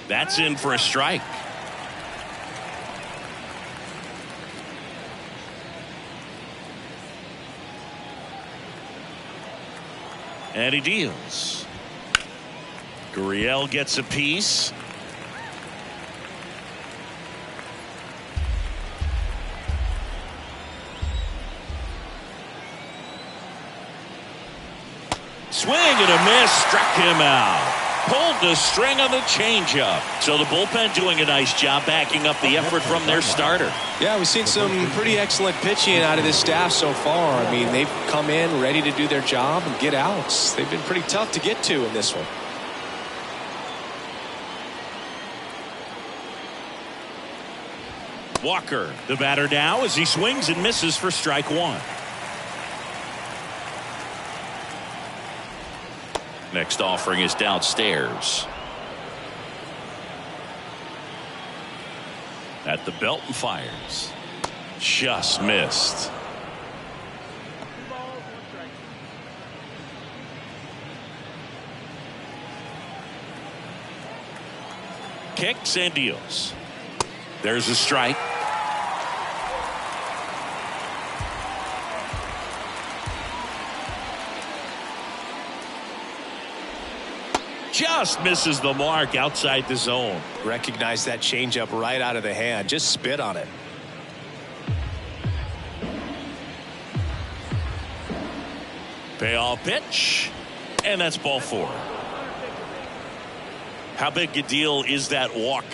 That's in for a strike. And he deals. Gurriel gets a piece. Swing and a miss, struck him out. Pulled the string on the changeup. So the bullpen doing a nice job backing up the effort from their starter. Yeah, we've seen some pretty excellent pitching out of this staff so far. I mean, they've come in ready to do their job and get outs. They've been pretty tough to get to in this one. Walker, the batter now, as he swings and misses for strike 1. Next offering is downstairs. At the belt and fires. Just missed. Kicks and deals. There's a strike. Just misses the mark outside the zone. Recognize that changeup right out of the hand. Just spit on it. Payoff pitch. And that's ball 4. How big a deal is that walk?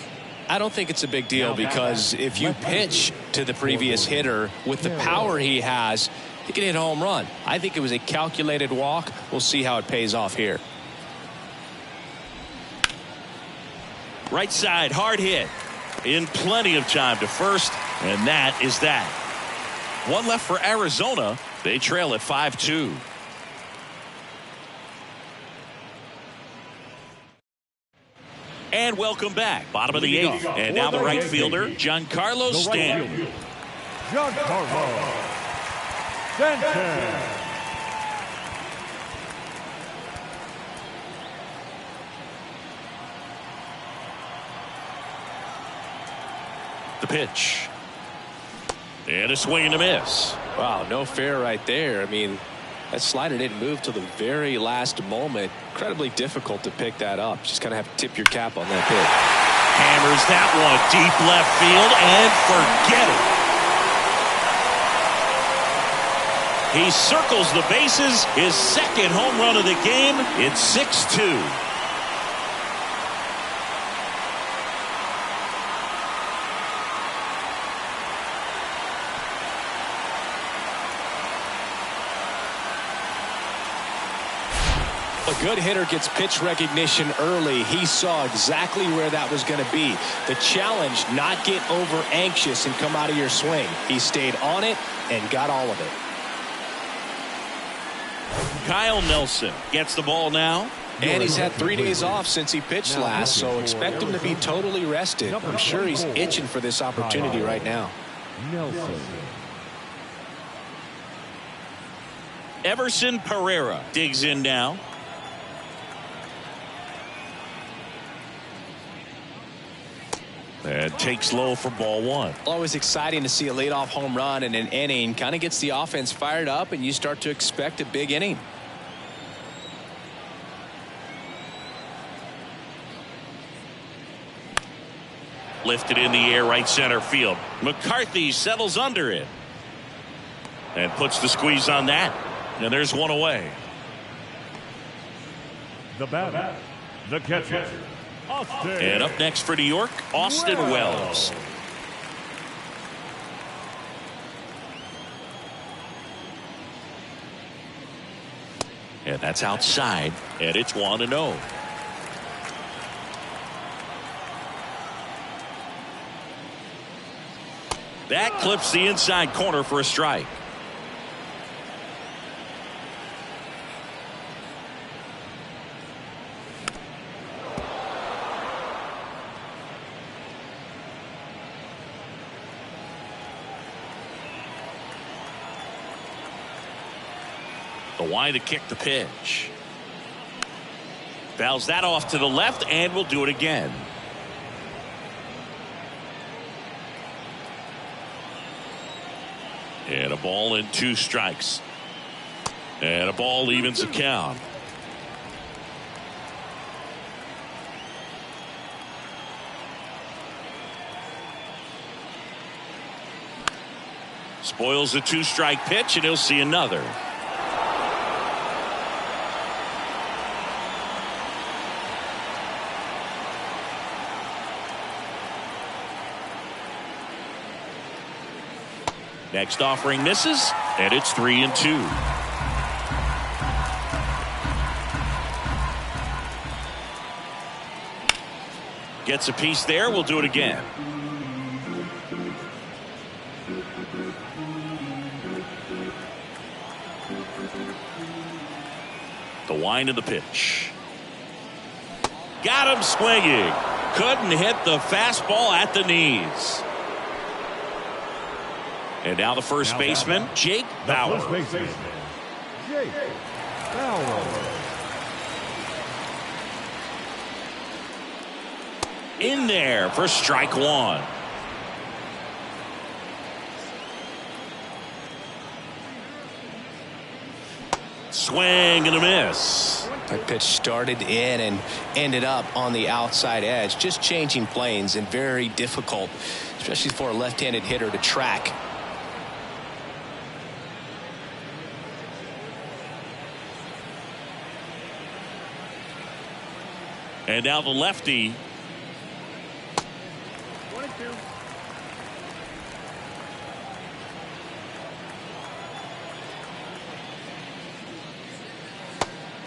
I don't think it's a big deal because if you pitch to the previous hitter with the power he has, he can hit a home run. I think it was a calculated walk. We'll see how it pays off here. Right side, hard hit. In plenty of time to first, and that is that. One left for Arizona. They trail at 5-2. And welcome back. Bottom of the 8th. And now the right fielder, Giancarlo Stanton. Giancarlo Stanton. The pitch. And a swing and a miss. Wow, no fair right there. I mean, that slider didn't move till the very last moment. Incredibly difficult to pick that up. Just kind of have to tip your cap on that pitch. Hammers that one deep left field and forget it. He circles the bases. His second home run of the game. It's 6-2. A good hitter gets pitch recognition early. He saw exactly where that was going to be. The challenge, not get over anxious and come out of your swing. He stayed on it and got all of it. Kyle Nelson gets the ball now. And he's had 3 days off since he pitched last, so expect him to be totally rested. I'm sure he's itching for this opportunity right now. Everson Pereira digs in now. And takes low for ball one. Always exciting to see a leadoff home run in an inning. Kind of gets the offense fired up, and you start to expect a big inning. Lifted in the air, right center field. McCarthy settles under it. And puts the squeeze on that. And there's one away. The batter, the catcher, Austin. And up next for New York, Austin Wells. And that's outside. And it's 1-0. That clips the inside corner for a strike. The wide to kick the pitch. Fouls that off to the left, and will do it again. And a ball and 2 strikes. And a ball evens the count. Spoils the 2-strike pitch, and he'll see another. Next offering misses, and it's 3-2. Gets a piece there. We'll do it again. The wind of the pitch. Got him swinging. Couldn't hit the fastball at the knees. And now the first baseman, Jake Bauer. Jake Bauer. In there for strike one. Swing and a miss. That pitch started in and ended up on the outside edge. Just changing planes and very difficult, especially for a left-handed hitter to track. And now the lefty.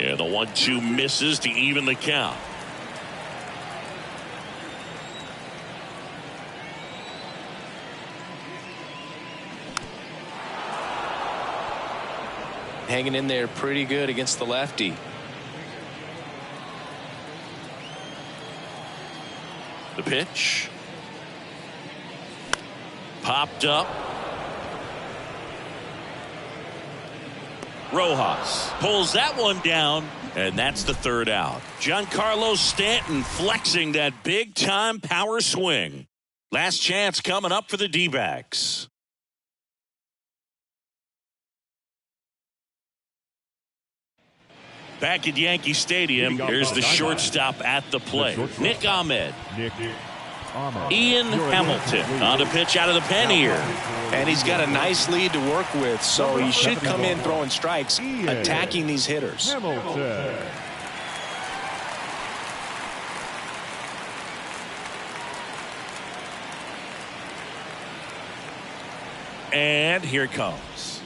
And the 1-2 misses to even the count. Hanging in there pretty good against the lefty. The pitch. Popped up. Rojas pulls that one down, and that's the third out. Giancarlo Stanton flexing that big-time power swing. Last chance coming up for the D-backs. Back at Yankee Stadium, here's the shortstop at the plate, Nick Ahmed. Ian Hamilton on the pitch out of the pen here. And he's got a nice lead to work with, so he should come in throwing strikes, attacking these hitters. And here it comes.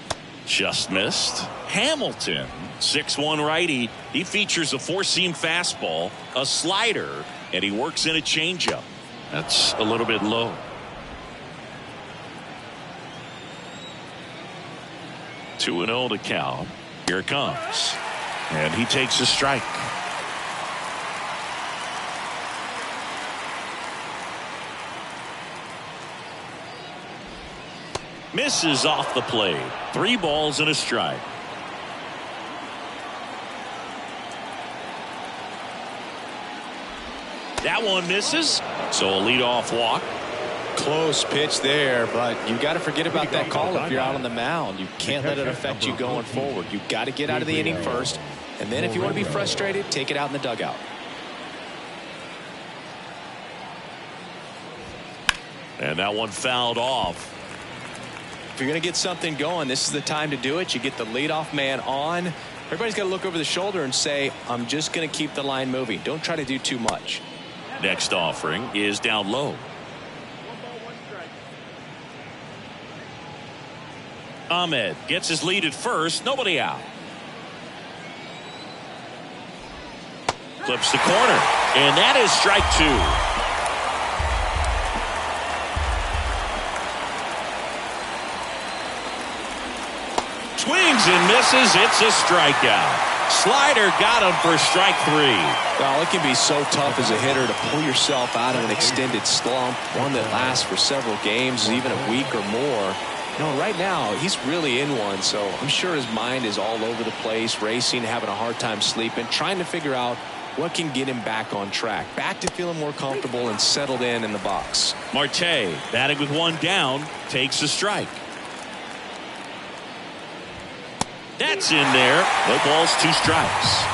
Just missed. Hamilton, 6'1" righty. He features a four-seam fastball, a slider, and he works in a changeup. That's a little bit low. Two and 0 to count. Here it comes. And he takes a strike. Misses off the plate. 3 balls and a strike. That one misses. So a leadoff walk. Close pitch there, but you got to forget about that call if you're out on the mound. You can't let it affect you going forward. You got to get out of the inning first, and then if you want to be frustrated, take it out in the dugout. And that one fouled off. If you're going to get something going, this is the time to do it. You get the leadoff man on. Everybody's got to look over the shoulder and say, I'm just going to keep the line moving. Don't try to do too much. Next offering is down low. Ahmed gets his lead at first. Nobody out. Flips the corner. And that is strike 2. Swings and misses. It's a strikeout. Slider got him for strike 3. Well, it can be so tough as a hitter to pull yourself out of an extended slump, one that lasts for several games, even a week or more. You know, right now, he's really in one, so I'm sure his mind is all over the place, racing, having a hard time sleeping, trying to figure out what can get him back on track, back to feeling more comfortable and settled in the box. Marte, batting with 1 down, takes a strike. That's in there. No balls, 2 strikes.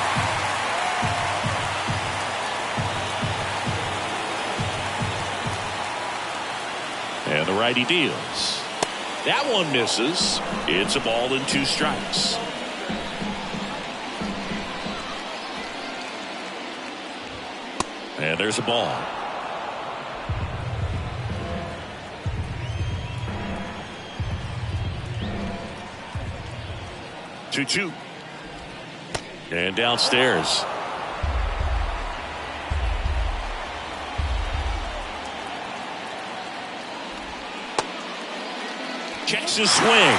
And the righty deals. That one misses. It's a ball and 2 strikes. And there's a ball. Two. And downstairs. Checks his swing.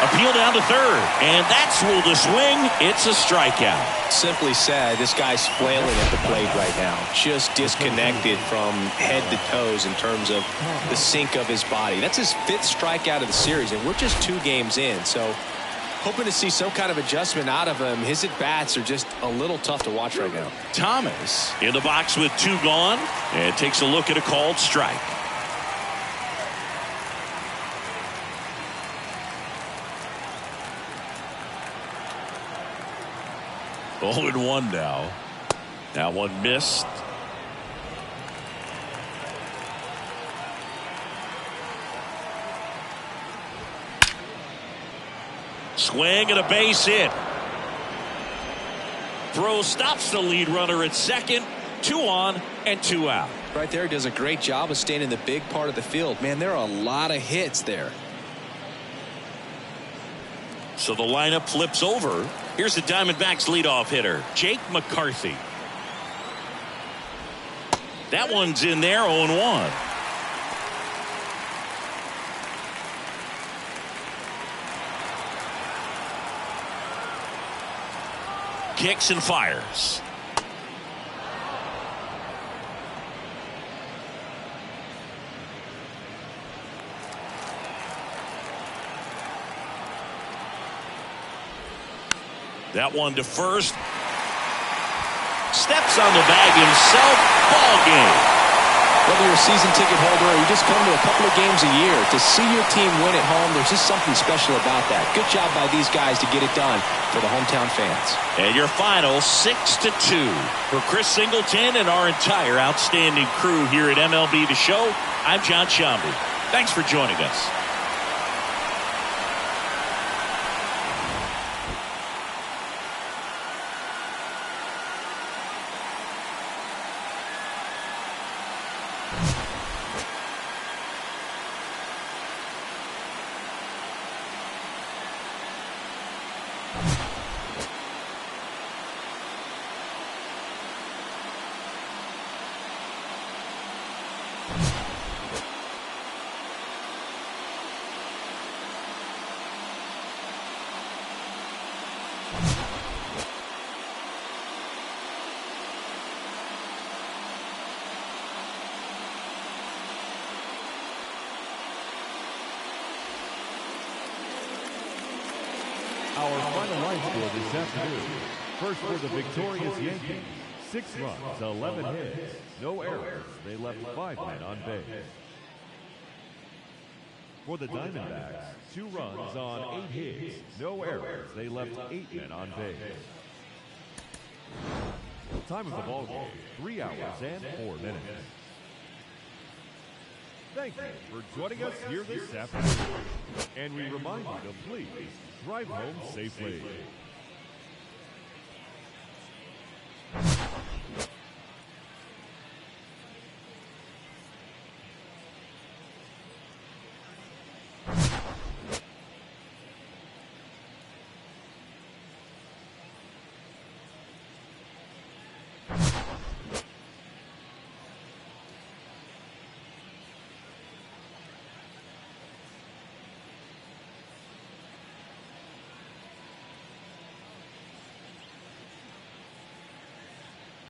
Appeal down to third. And that's ruled a swing. It's a strikeout. Simply said, this guy's flailing at the plate right now. Just disconnected from head to toes in terms of the sink of his body. That's his 5th strikeout of the series, and we're just 2 games in. So hoping to see some kind of adjustment out of him. His at-bats are just a little tough to watch right now. Thomas in the box with 2 gone and takes a look at a called strike. Oh, and 1 now. That one missed. Swing and a base hit. Throw stops the lead runner at second. 2 on and 2 out. Right there, does a great job of staying in the big part of the field. Man, there are a lot of hits there. So the lineup flips over. Here's the Diamondbacks leadoff hitter, Jake McCarthy. That one's in there, 0-1. Kicks and fires. That one to first. Steps on the bag himself. Ball game. Whether you're a season ticket holder or you just come to a couple of games a year, to see your team win at home, there's just something special about that. Good job by these guys to get it done for the hometown fans. And your final 6-2. For Chris Singleton and our entire outstanding crew here at MLB The Show, I'm John Shambi. Thanks for joining us. Our final line score this afternoon. First for the victorious Yankees, 6 runs, 11 hits, no errors. They left 5 men on base. For the Diamondbacks, 2 runs on 8 hits, no errors. They left 8 men on base. Time of the ball game, 3 hours and 4 minutes. Thank you for joining us here this afternoon. And we remind you to please drive home safely.